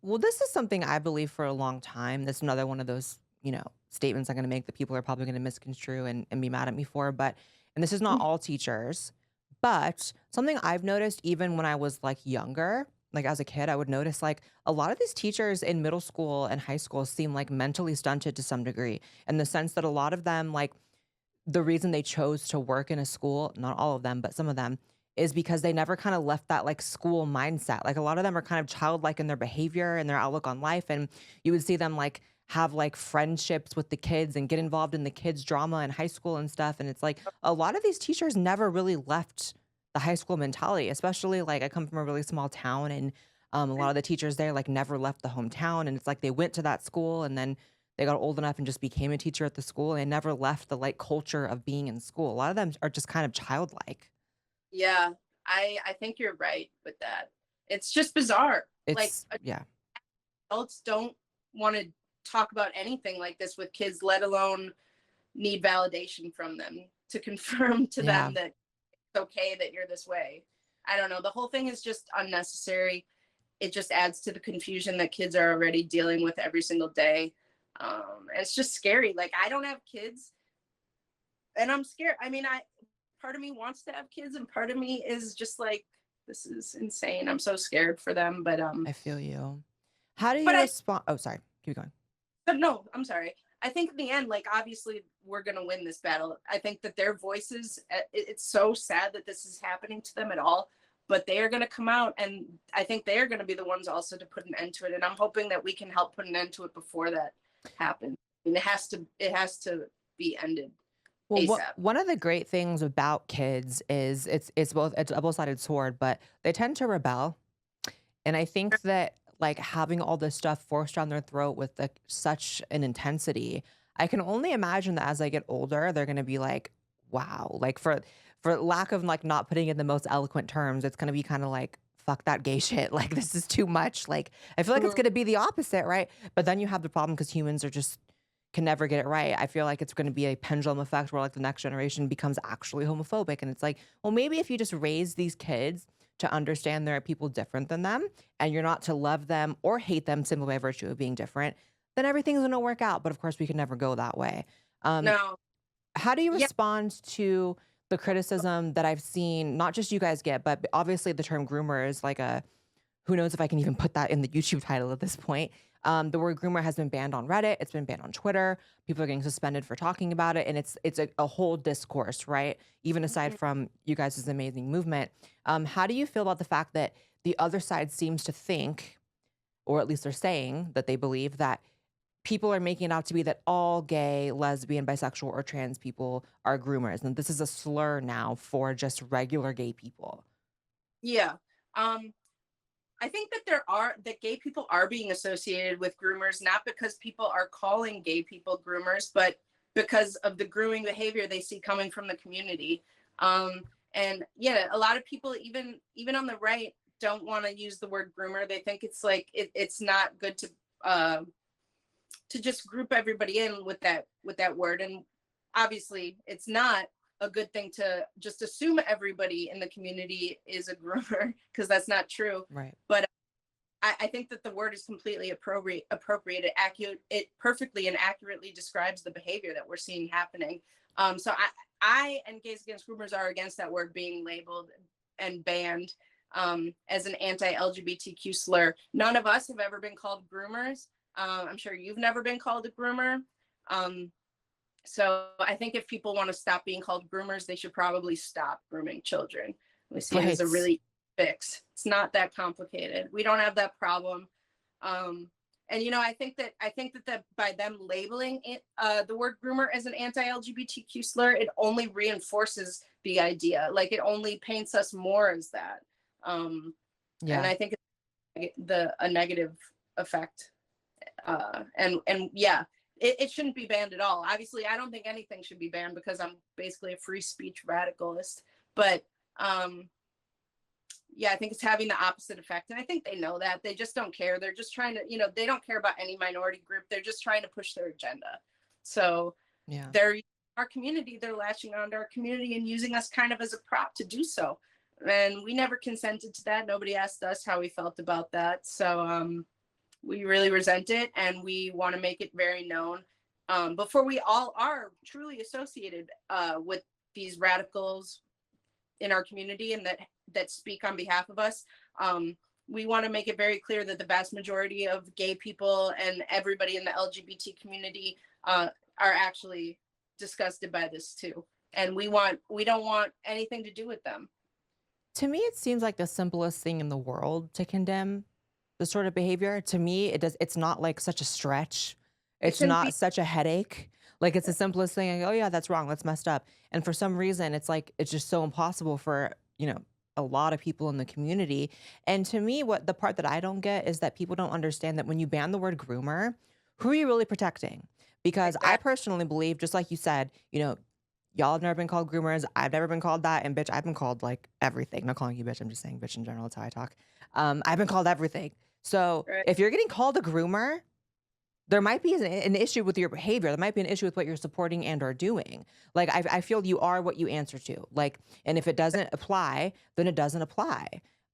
S1: Well, this is something I believe for a long time. This is another one of those, statements I'm going to make that people are probably going to misconstrue and be mad at me for. But, and this is not all teachers, but something I've noticed even when I was like younger, like as a kid, I would notice like a lot of these teachers in middle school and high school seem like mentally stunted to some degree, in the sense that a lot of them, like, the reason they chose to work in a school, not all of them, but some of them, is because they never kind of left that like school mindset. Like a lot of them are kind of childlike in their behavior and their outlook on life. And you would see them like have like friendships with the kids and get involved in the kids' drama in high school and stuff. And it's like a lot of these teachers never really left the high school mentality, especially like I come from a really small town, and a lot of the teachers there like never left the hometown. And it's like they went to that school and then they got old enough and just became a teacher at the school. And they never left the like culture of being in school. A lot of them are just kind of childlike.
S2: Yeah, I think you're right with that. It's just bizarre. Like,
S1: It's yeah.
S2: adults don't want to talk about anything like this with kids, let alone need validation from them to confirm to
S1: Yeah.
S2: them that it's okay that you're this way. I don't know. The whole thing is just unnecessary. It just adds to the confusion that kids are already dealing with every single day. And it's just scary. Like, I don't have kids and I'm scared. I mean, part of me wants to have kids and part of me is just like, this is insane. I'm so scared for them. But
S1: I feel you. How do
S2: but
S1: you respond? Oh, sorry. Keep going.
S2: no, I'm sorry. I think in the end, like, obviously we're gonna win this battle. I think that their voices, it's so sad that this is happening to them at all, but they are gonna come out, and I think they are gonna be the ones also to put an end to it. And I'm hoping that we can help put an end to it before that happens. And it has to be ended.
S1: Well,
S2: ASAP.
S1: one of the great things about kids is it's a double-sided sword, but they tend to rebel. And I think that like having all this stuff forced down their throat with like such an intensity, I can only imagine that as I get older, they're gonna be like, wow, like for lack of like not putting it in the most eloquent terms, it's gonna be kind of like, fuck that gay shit. Like this is too much. Like I feel like it's gonna be the opposite, right? But then you have the problem because humans are just can never get it right. I feel like it's going to be a pendulum effect where like the next generation becomes actually homophobic. And it's like, well, maybe if you just raise these kids to understand there are people different than them and you're not to love them or hate them simply by virtue of being different, then everything's going to work out. But of course, we can never go that way.
S2: No.
S1: How do you
S2: Yeah.
S1: respond to the criticism that I've seen, not just you guys get, but obviously the term groomer is like a, who knows if I can even put that in the YouTube title at this point. The word groomer has been banned on Reddit. It's been banned on Twitter. People are getting suspended for talking about it. And it's a whole discourse, right? Even aside from you guys' amazing movement. How do you feel about the fact that the other side seems to think, or at least they're saying that they believe that people are making it out to be that all gay, lesbian, bisexual, or trans people are groomers. And this is a slur now for just regular gay people.
S2: Yeah. I think that gay people are being associated with groomers, not because people are calling gay people groomers, but because of the grooming behavior they see coming from the community. And yeah, a lot of people, even on the right, don't want to use the word groomer. They think it's like it's not good to just group everybody in with that word. And obviously, it's not a good thing to just assume everybody in the community is a groomer, because that's not true.
S1: Right.
S2: But I think that the word is completely appropriate. It perfectly and accurately describes the behavior that we're seeing happening. So I and Gays Against Groomers are against that word being labeled and banned as an anti-LGBTQ slur. None of us have ever been called groomers. I'm sure you've never been called a groomer. So I think if people want to stop being called groomers, they should probably stop grooming children. We see it as a really fix. It's not that complicated. We don't have that problem. And I think that by them labeling it, the word groomer as an anti-LGBTQ slur, it only reinforces the idea. Like it only paints us more as that. And I think it's a negative effect. And yeah, it shouldn't be banned at all. Obviously, I don't think anything should be banned because I'm basically a free speech radicalist. But yeah, I think it's having the opposite effect. And I think they know that. They just don't care. They're just trying to, they don't care about any minority group. They're just trying to push their agenda. So
S1: Yeah.
S2: they're our community, they're latching onto our community and using us kind of as a prop to do so. And we never consented to that. Nobody asked us how we felt about that. So we really resent it, and we want to make it very known before we all are truly associated with these radicals in our community and that speak on behalf of us. We want to make it very clear that the vast majority of gay people and everybody in the LGBT community are actually disgusted by this too. And we don't want anything to do with them.
S1: To me, it seems like the simplest thing in the world to condemn this sort of behavior. To me, it's not like such a stretch. It's not such a headache. Like, it's the simplest thing. Like, oh yeah, that's wrong. That's messed up. And for some reason, it's like, it's just so impossible for, a lot of people in the community. And to me, what the part that I don't get is that people don't understand that when you ban the word groomer, who are you really protecting? Because I personally believe, just like you said, y'all have never been called groomers. I've never been called that. And bitch, I've been called like everything. Not calling you bitch. I'm just saying bitch in general. That's how I talk. I've been called everything. So if you're getting called a groomer, there might be an issue with your behavior. There might be an issue with what you're supporting and or doing. Like, I feel you are what you answer to. Like, and if it doesn't apply, then it doesn't apply.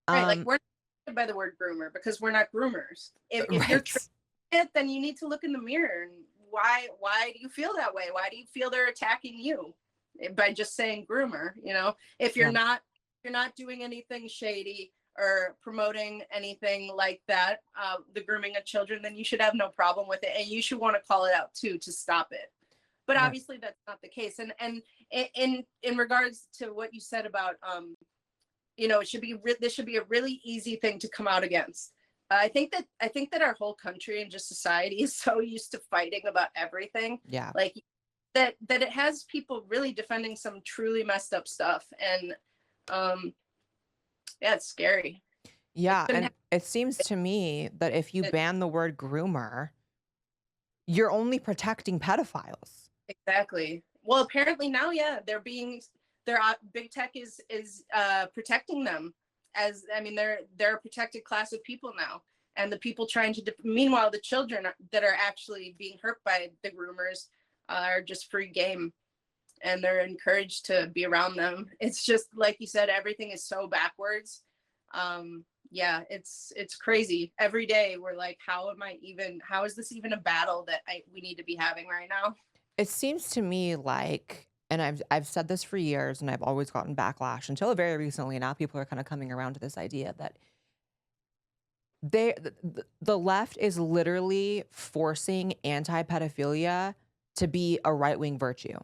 S2: Right. Like, we're not by the word groomer because we're not groomers. If you're it, then you need to look in the mirror. And why do you feel that way? Why do you feel they're attacking you by just saying groomer? If you're not doing anything shady or promoting anything like that, the grooming of children, then you should have no problem with it, and you should want to call it out too to stop it. But obviously that's not the case. And in regards to what you said about this should be a really easy thing to come out against. I think that our whole country and just society is so used to fighting about everything.
S1: Yeah.
S2: Like that it has people really defending some truly messed up stuff. And yeah, it's scary.
S1: Yeah. And it seems to me that if you ban the word groomer, you're only protecting pedophiles.
S2: Exactly. Well, apparently now, yeah, big tech is protecting them. They're a protected class of people now. And the people trying to, meanwhile, the children that are actually being hurt by the groomers are just free game. And they're encouraged to be around them. It's just like you said, everything is so backwards. Yeah, it's crazy. Every day we're like, how is this even a battle that we need to be having right now?
S1: It seems to me like, and I've said this for years, and I've always gotten backlash until very recently. Now people are kind of coming around to this idea that the left is literally forcing anti-pedophilia to be a right-wing virtue.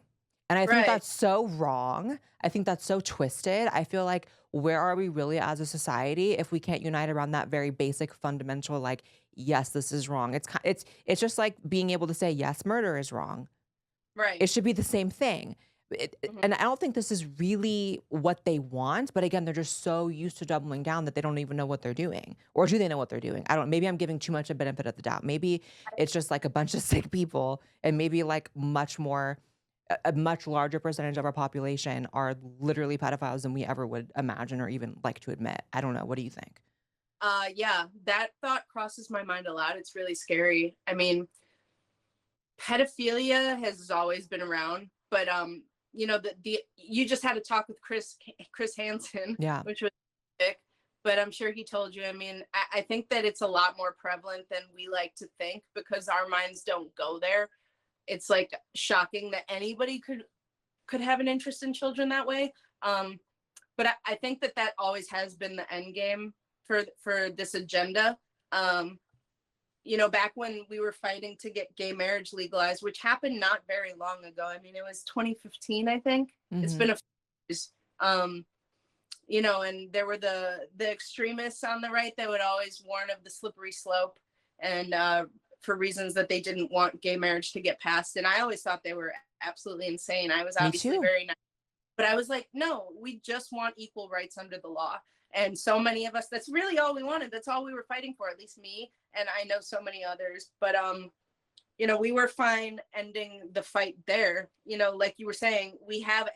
S1: And I think that's so wrong. I think that's so twisted. I feel like, where are we really as a society if we can't unite around that very basic fundamental, like, yes, this is wrong. It's just like being able to say, yes, murder is wrong.
S2: Right.
S1: It should be the same thing. And I don't think this is really what they want. But again, they're just so used to doubling down that they don't even know what they're doing. Or do they know what they're doing? Maybe I'm giving too much a benefit of the doubt. Maybe it's just like a bunch of sick people, and maybe like a much larger percentage of our population are literally pedophiles than we ever would imagine or even like to admit. I don't know. What do you think?
S2: Yeah, that thought crosses my mind a lot. It's really scary. I mean, pedophilia has always been around, but you just had a talk with Chris Hansen, which was sick, but I'm sure he told you. I mean, I think that it's a lot more prevalent than we like to think because our minds don't go there. It's like shocking that anybody could have an interest in children that way. But I think that always has been the end game for this agenda. Back when we were fighting to get gay marriage legalized, which happened not very long ago. I mean, it was 2015, I think. Mm-hmm. It's been a few years. And there were the extremists on the right that would always warn of the slippery slope, and for reasons that they didn't want gay marriage to get passed. And I always thought they were absolutely insane. I was obviously very nice, but I was like, no, we just want equal rights under the law. And so many of us, that's really all we wanted. That's all we were fighting for, at least me. And I know so many others, but, you know, we were fine ending the fight there. You know, like you were saying, we have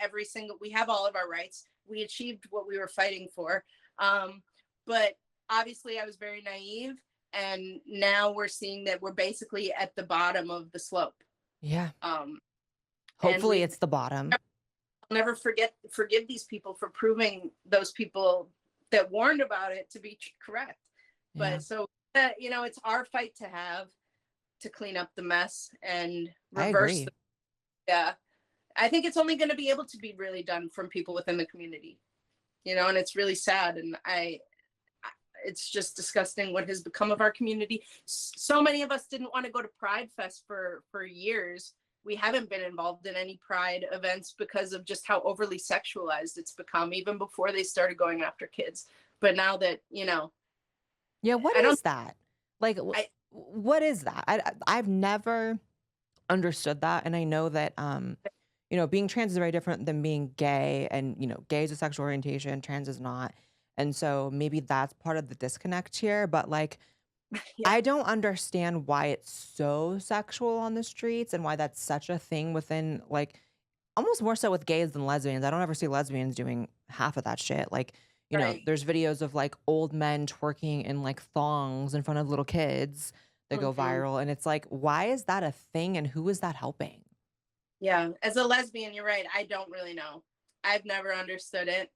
S2: all of our rights. We achieved what we were fighting for. But obviously I was very naive, and now we're seeing that we're basically at the bottom of the slope.
S1: Yeah.
S2: And
S1: Hopefully it's the bottom.
S2: I'll never forgive these people for proving those people that warned about it to be correct.
S1: Yeah.
S2: But so, you know, it's our fight to have to clean up the mess and
S1: I
S2: reverse.
S1: agree.
S2: Yeah. I think it's only going to be able to be really done from people within the community, you know, and it's really sad. And it's just disgusting what has become of our community. So many of us didn't want to go to Pride Fest for years. We haven't been involved in any Pride events because of just how overly sexualized it's become, even before they started going after kids. But now that, you know.
S1: Yeah, what is that? Like, what is that? I've never understood that. And I know that, you know, being trans is very different than being gay. And, you know, gay is a sexual orientation, trans is not. And so maybe that's part of the disconnect here. But like,
S2: Yeah.
S1: I don't understand why it's so sexual on the streets and why that's such a thing within, like, almost more so with gays than lesbians. I don't ever see lesbians doing half of that shit. Like, you know, there's videos of like old men twerking in like thongs in front of little kids that go viral. And it's like, why is that a thing and who is that helping?
S2: Yeah. As a lesbian, you're right. I don't really know. I've never understood it.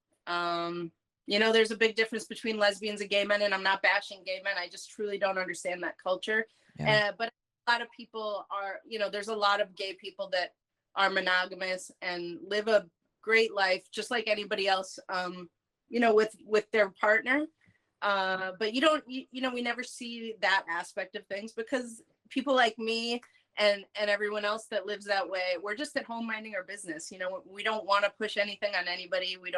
S2: You know, there's a big difference between lesbians and gay men, and I'm not bashing gay men. I just truly don't understand that culture.
S1: Yeah.
S2: But a lot of people are, you know, there's a lot of gay people that are monogamous and live a great life, just like anybody else, you know, with their partner. But you don't, you know, we never see that aspect of things because people like me and everyone else that lives that way, we're just at home minding our business. You know, we don't want to push anything on anybody. We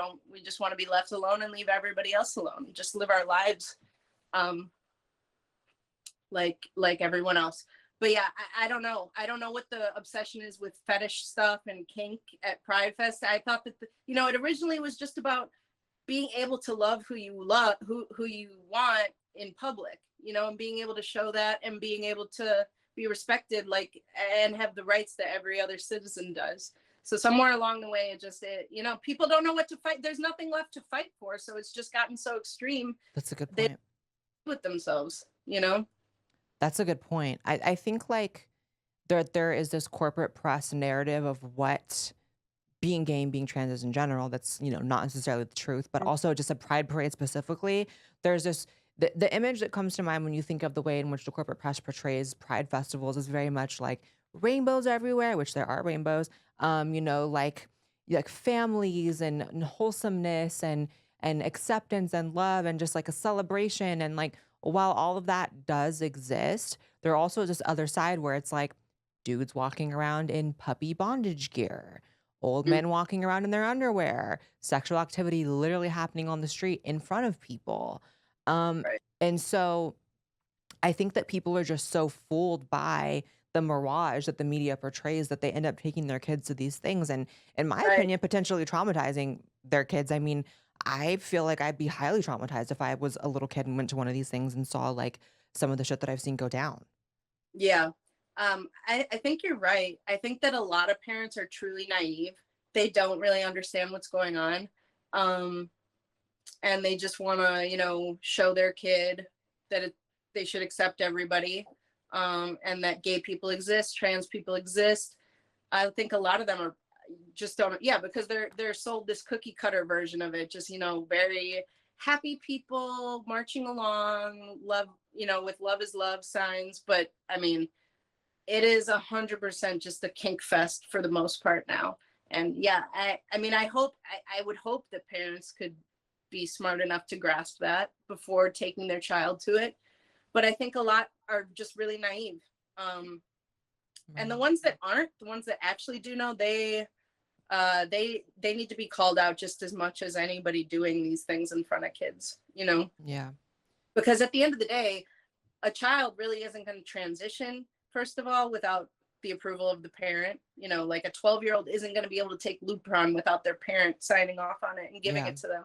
S2: just want to be left alone and leave everybody else alone. Just live our lives like everyone else. But yeah, I don't know. I don't know what the obsession is with fetish stuff and kink at Pride Fest. I thought that, you know, it originally was just about being able to love who you love, who you want in public, you know, and being able to show that and being able to be respected, like, and have the rights that every other citizen does. So somewhere along the way, you know, people don't know what to fight. There's nothing left to fight for. So it's just gotten so extreme.
S1: That's a good point.
S2: They with themselves, you know?
S1: That's a good point. I think like there is this corporate press narrative of what being gay and being trans is in general. That's, you know, not necessarily the truth, but also just a pride parade specifically. There's this, the image that comes to mind when you think of the way in which the corporate press portrays pride festivals is very much like rainbows everywhere, which there are rainbows, you know, like families and wholesomeness and acceptance and love and just like a celebration. And like, while all of that does exist, there also is this other side where it's like dudes walking around in puppy bondage gear, old men walking around in their underwear, sexual activity literally happening on the street in front of people. And so I think that people are just so fooled by the mirage that the media portrays that they end up taking their kids to these things. And in my opinion, potentially traumatizing their kids. I mean, I feel like I'd be highly traumatized if I was a little kid and went to one of these things and saw like some of the shit that I've seen go down.
S2: Yeah. I think you're right. I think that a lot of parents are truly naive. They don't really understand what's going on. And they just want to, you know, show their kid that they should accept everybody, and that gay people exist, trans people exist. I think a lot of them are just don't, because they're sold this cookie cutter version of it, just, you know, very happy people marching along, love, you know, with love is love signs. But I mean, it is 100% just a kink fest for the most part now. And yeah, I mean, I would hope that parents could be smart enough to grasp that before taking their child to it. But I think a lot are just really naive. And the ones that aren't, the ones that actually do know, they need to be called out just as much as anybody doing these things in front of kids, you know?
S1: Yeah.
S2: Because at the end of the day, a child really isn't going to transition, first of all, without the approval of the parent. You know, like a 12-year-old isn't going to be able to take Lupron without their parent signing off on it and giving it to them.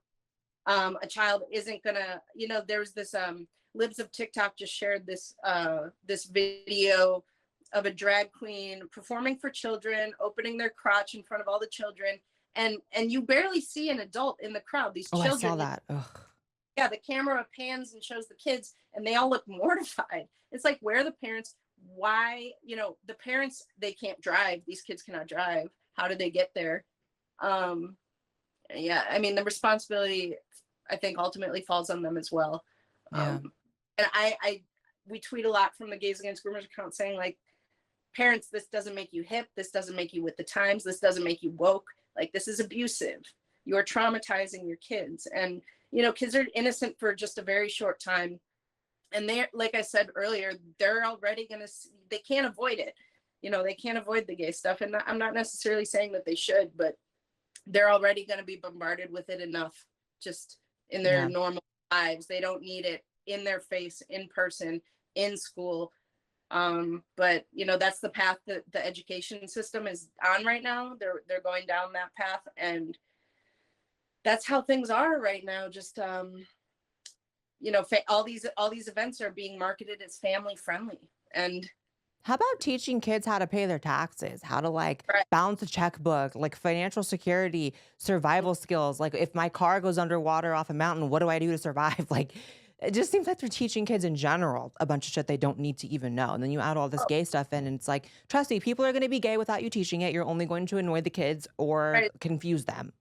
S2: A child isn't gonna, there was this Libs of TikTok just shared this video of a drag queen performing for children, opening their crotch in front of all the children, and you barely see an adult in the crowd. These
S1: Oh, I saw
S2: children,
S1: that. Ugh.
S2: yeah, the camera pans and shows the kids, and they all look mortified. It's like, where are the parents? Why, the parents, they can't drive. These kids cannot drive. How did they get there? Yeah, I mean, the responsibility, I think, ultimately falls on them as well.
S1: Yeah.
S2: And we tweet a lot from the Gays Against Groomers account saying, like, parents, this doesn't make you hip. This doesn't make you with the times. This doesn't make you woke. Like, this is abusive. You're traumatizing your kids. And, kids are innocent for just a very short time. And they're, like I said earlier, they're already they can't avoid it. They can't avoid the gay stuff. And I'm not necessarily saying that they should, but they're already going to be bombarded with it enough just in their normal lives. They don't need it in their face, in person, in school. But that's the path that the education system is on right now. They're going down that path, and that's how things are right now. Just all these events are being marketed as family friendly. And
S1: how about teaching kids how to pay their taxes, how to
S2: right.
S1: balance a checkbook, like financial security, survival skills? Like, if my car goes underwater off a mountain, what do I do to survive? Like, it just seems like they're teaching kids in general a bunch of shit they don't need to even know. And then you add all this gay stuff in, and it's like, trust me, people are going to be gay without you teaching it. You're only going to annoy the kids or
S2: Right.
S1: confuse them.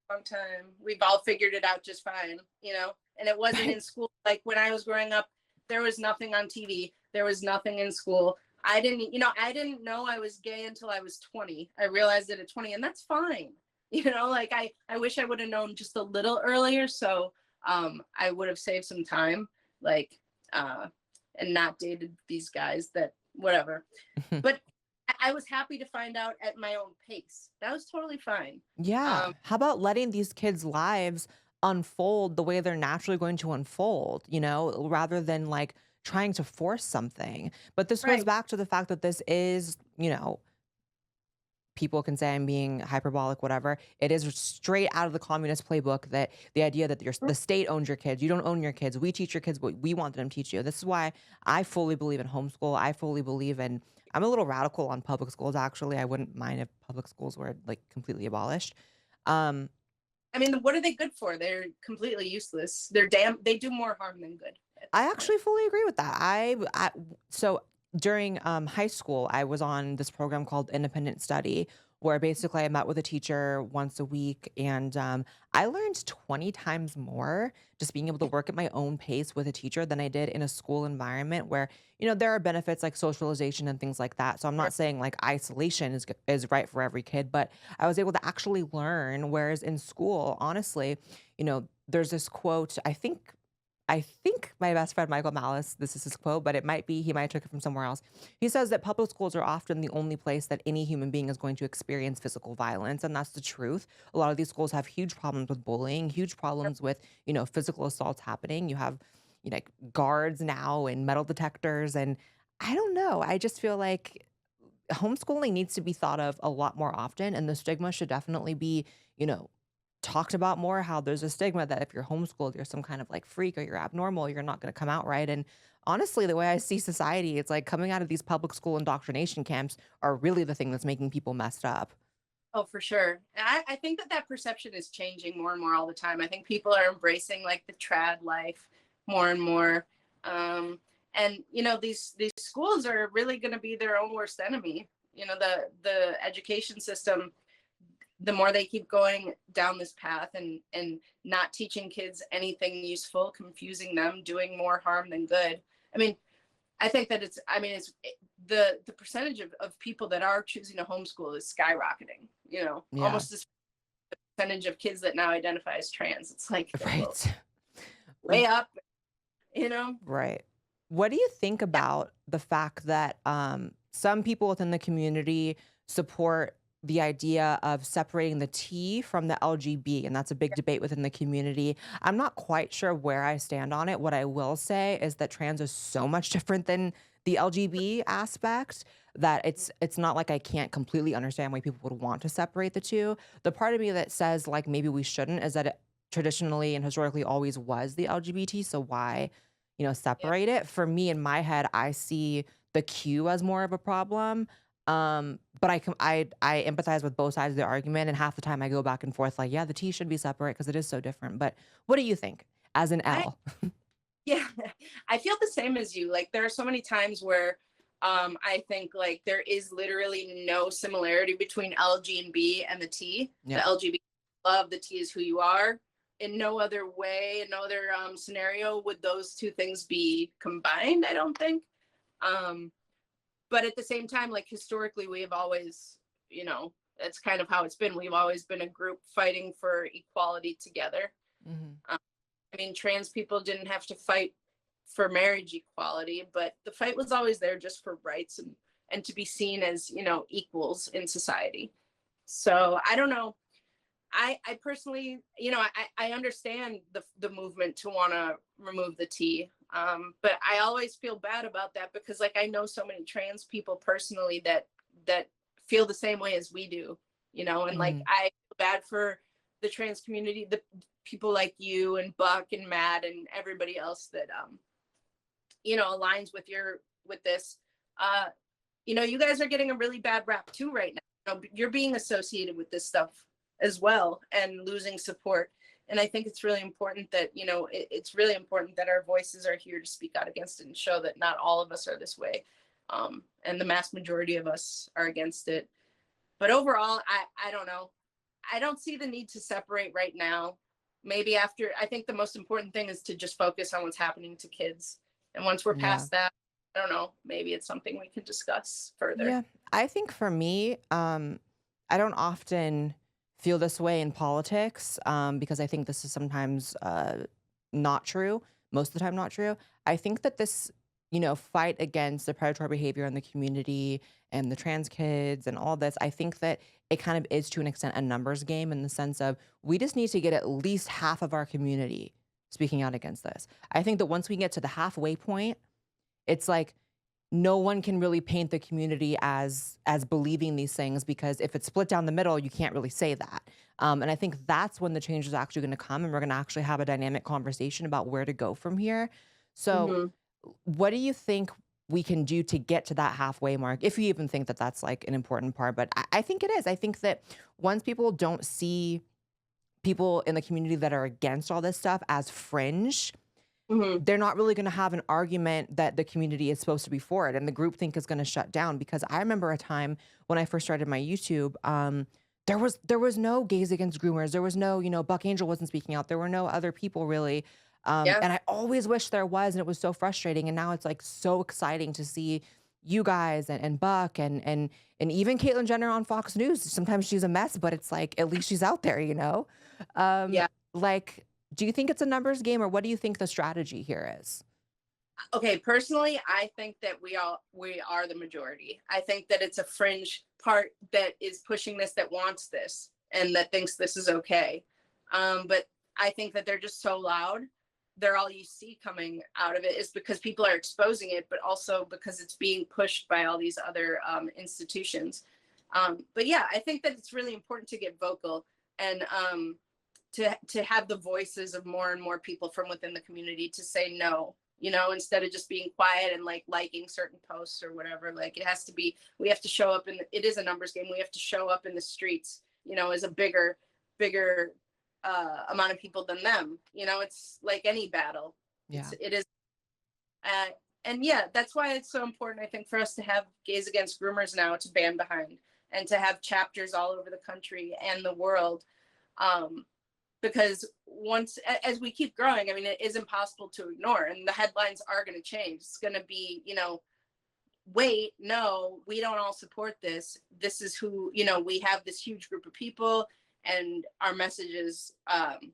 S2: Long time. We've all figured it out just fine, and it wasn't in school. Like, when I was growing up, there was nothing on TV. There was nothing in school. I didn't know I was gay until I was 20. I realized it at 20, and that's fine. Like, I wish I would have known just a little earlier. So I would have saved some time, and not dated these guys that whatever. But I was happy to find out at my own pace. That was totally fine.
S1: Yeah. How about letting these kids' lives unfold the way they're naturally going to unfold, rather than trying to force something. But this goes
S2: Right.
S1: back to the fact that this is, people can say I'm being hyperbolic, whatever. It is straight out of the communist playbook, that the idea that the state owns your kids. You don't own your kids. We teach your kids what we want them to teach you. This is why I fully believe in homeschool. I fully believe in, I'm a little radical on public schools, actually. I wouldn't mind if public schools were completely abolished.
S2: I mean, what are they good for? They're completely useless. They do more harm than good.
S1: I actually fully agree with that. So during high school, I was on this program called Independent Study, where basically I met with a teacher once a week, and I learned 20 times more just being able to work at my own pace with a teacher than I did in a school environment where, there are benefits like socialization and things like that. So I'm not saying isolation is right for every kid, but I was able to actually learn. Whereas in school, honestly, there's this quote, I think my best friend Michael Malice, this is his quote, but he might have took it from somewhere else. He says that public schools are often the only place that any human being is going to experience physical violence, and that's the truth. A lot of these schools have huge problems with bullying, huge problems with, physical assaults happening. You have, guards now and metal detectors, and I don't know. I just feel like homeschooling needs to be thought of a lot more often, and the stigma should definitely be, talked about more. How there's a stigma that if you're homeschooled, you're some kind of freak or you're abnormal, you're not going to come out right. And honestly, the way I see society, it's like coming out of these public school indoctrination camps are really the thing that's making people messed up.
S2: Oh, for sure. I think that perception is changing more and more all the time. I think people are embracing the trad life more and more. And these schools are really going to be their own worst enemy. The education system, the more they keep going down this path and not teaching kids anything useful, confusing them, doing more harm than good. I mean, I think that it's the percentage of people that are choosing to homeschool is skyrocketing, almost as the percentage of kids that now identify as trans. It's
S1: Right.
S2: way up,
S1: Right. What do you think about the fact that some people within the community support the idea of separating the T from the LGB, and that's a big debate within the community? I'm not quite sure where I stand on it. What I will say is that trans is so much different than the LGB aspect that it's not like I can't completely understand why people would want to separate the two. The part of me that says maybe we shouldn't is that traditionally and historically always was the LGBT. So why, separate it? For me, in my head, I see the Q as more of a problem. But I empathize with both sides of the argument, and half the time I go back and forth like, yeah, the T should be separate because it is so different. But what do you think as an
S2: I
S1: L?
S2: Yeah, I feel the same as you. Like there are so many times where I think like there is literally no similarity between L, G, and B and the T.
S1: Yeah.
S2: The LGBT love, the T is who you are. In no other way, in no other scenario would those two things be combined, I don't think. Um, but at the same time, like historically, we have always, that's kind of how it's been. We've always been a group fighting for equality together.
S1: Hmm.
S2: I mean, trans people didn't have to fight for marriage equality, but the fight was always there just for rights and to be seen as, equals in society. So I don't know. I personally, I understand the movement to want to remove the T. But I always feel bad about that because like I know so many trans people personally that feel the same way as we do, and like
S1: Hmm.
S2: I feel bad for the trans community, the people like you and Buck and Matt and everybody else that aligns with this. Uh, you guys are getting a really bad rap too right now. You're being associated with this stuff as well and losing support. And I think it's really important that, it's really important that our voices are here to speak out against it and show that not all of us are this way. And the mass majority of us are against it. But overall, I don't know. I don't see the need to separate right now. Maybe after, I think the most important thing is to just focus on what's happening to kids. And once we're
S1: Yeah.
S2: past that, I don't know, maybe it's something we can discuss further.
S1: Yeah. I think for me, I don't often feel this way in politics, because I think this is sometimes not true, most of the time not true. I think that this, fight against the predatory behavior in the community and the trans kids and all this, I think that it kind of is to an extent a numbers game in the sense of we just need to get at least half of our community speaking out against this. I think that once we get to the halfway point, it's like no one can really paint the community as believing these things because if it's split down the middle, you can't really say that. And I think that's when the change is actually going to come, and we're going to actually have a dynamic conversation about where to go from here. So,
S2: Hmm.
S1: what do you think we can do to get to that halfway mark? If you even think that that's like an important part, but I think it is. I think that once people don't see people in the community that are against all this stuff as fringe,
S2: Hmm.
S1: they're not really going to have an argument that the community is supposed to be for it, and the groupthink is going to shut down. Because I remember a time when I first started my YouTube, there was no gays against groomers, there was no, Buck Angel wasn't speaking out, there were no other people really,
S2: Yeah.
S1: and I always wished there was, and it was so frustrating. And now it's like so exciting to see you guys and Buck and even Caitlyn Jenner on Fox News. Sometimes she's a mess, but it's like at least she's out there. Um,
S2: Yeah.
S1: like, do you think it's a numbers game, or what do you think the strategy here is?
S2: Okay, personally, I think that we are the majority. I think that it's a fringe part that is pushing this, that wants this, and that thinks this is okay. But I think that they're just so loud. They're all you see coming out of it is because people are exposing it, but also because it's being pushed by all these other institutions. But yeah, I think that it's really important to get vocal and to have the voices of more and more people from within the community to say no, instead of just being quiet and like liking certain posts or whatever. Like it has to be, we have to show up it is a numbers game. We have to show up in the streets, as a bigger amount of people than them. It's like any battle.
S1: Yeah.
S2: It is. Uh, and yeah, that's why it's so important, I think, for us to have Gays Against Groomers now to band behind and to have chapters all over the country and the world. Because once, as we keep growing, I mean, it is impossible to ignore, and the headlines are going to change. It's going to be, wait, no, we don't all support this. This is who, we have this huge group of people, and our message is,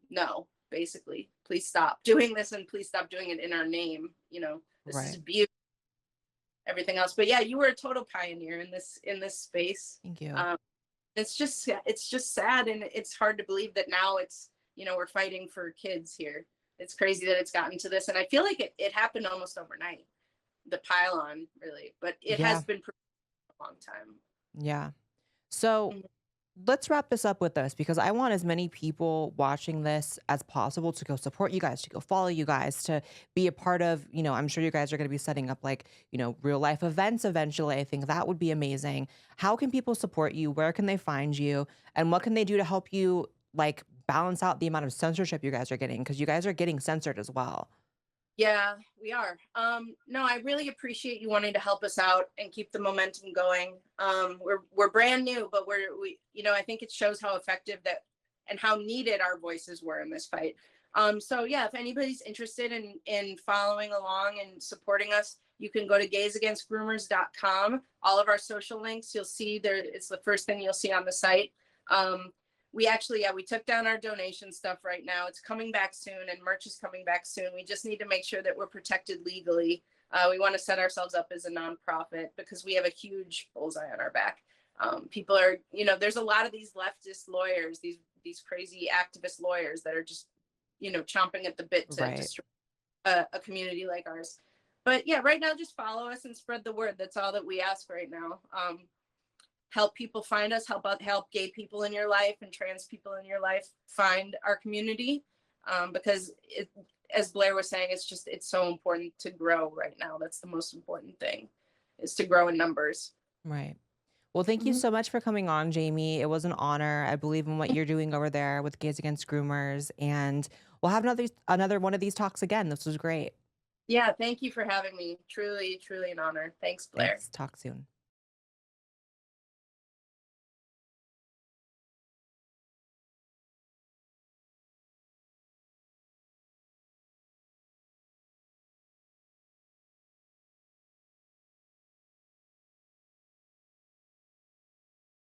S2: no, basically, please stop doing this, and please stop doing it in our name. This is
S1: Right.
S2: abuse, everything else. But yeah, you were a total pioneer in this space.
S1: Thank you.
S2: It's just sad, and it's hard to believe that now it's, we're fighting for kids here. It's crazy that it's gotten to this, and I feel like it happened almost overnight, the pylon, really, but it
S1: Yeah.
S2: has been for a long time.
S1: Yeah. So
S2: Mhm.
S1: let's wrap this up with this because I want as many people watching this as possible to go support you guys, to go follow you guys, to be a part of, I'm sure you guys are going to be setting up like, real life events eventually. I think that would be amazing. How can people support you? Where can they find you? And what can they do to help you like balance out the amount of censorship you guys are getting? Because you guys are getting censored as well.
S2: Yeah, we are. No, I really appreciate you wanting to help us out and keep the momentum going. We're brand new, but I think it shows how effective that and how needed our voices were in this fight. So yeah, if anybody's interested in following along and supporting us, you can go to gaysagainstgroomers.com. All of our social links, you'll see there. It's the first thing you'll see on the site. We took down our donation stuff right now. It's coming back soon, and merch is coming back soon. We just need to make sure that we're protected legally. We want to set ourselves up as a nonprofit because we have a huge bullseye on our back. People are, there's a lot of these leftist lawyers, these crazy activist lawyers that are just, chomping at the bit to
S1: Right.
S2: destroy a community like ours. But yeah, right now, just follow us and spread the word. That's all that we ask right now. Help people find us, help gay people in your life and trans people in your life find our community, because as Blaire was saying, it's so important to grow right now. That's the most important thing, is to grow in numbers.
S1: Right. Well, thank you
S2: Mhm.
S1: so much for coming on, Jaimee. It was an honor. I believe in what you're doing over there with Gays Against Groomers, and we'll have another one of these talks again. This was great.
S2: Yeah, thank you for having me. Truly, truly an honor. Thanks, Blaire.
S1: Thanks. Talk soon.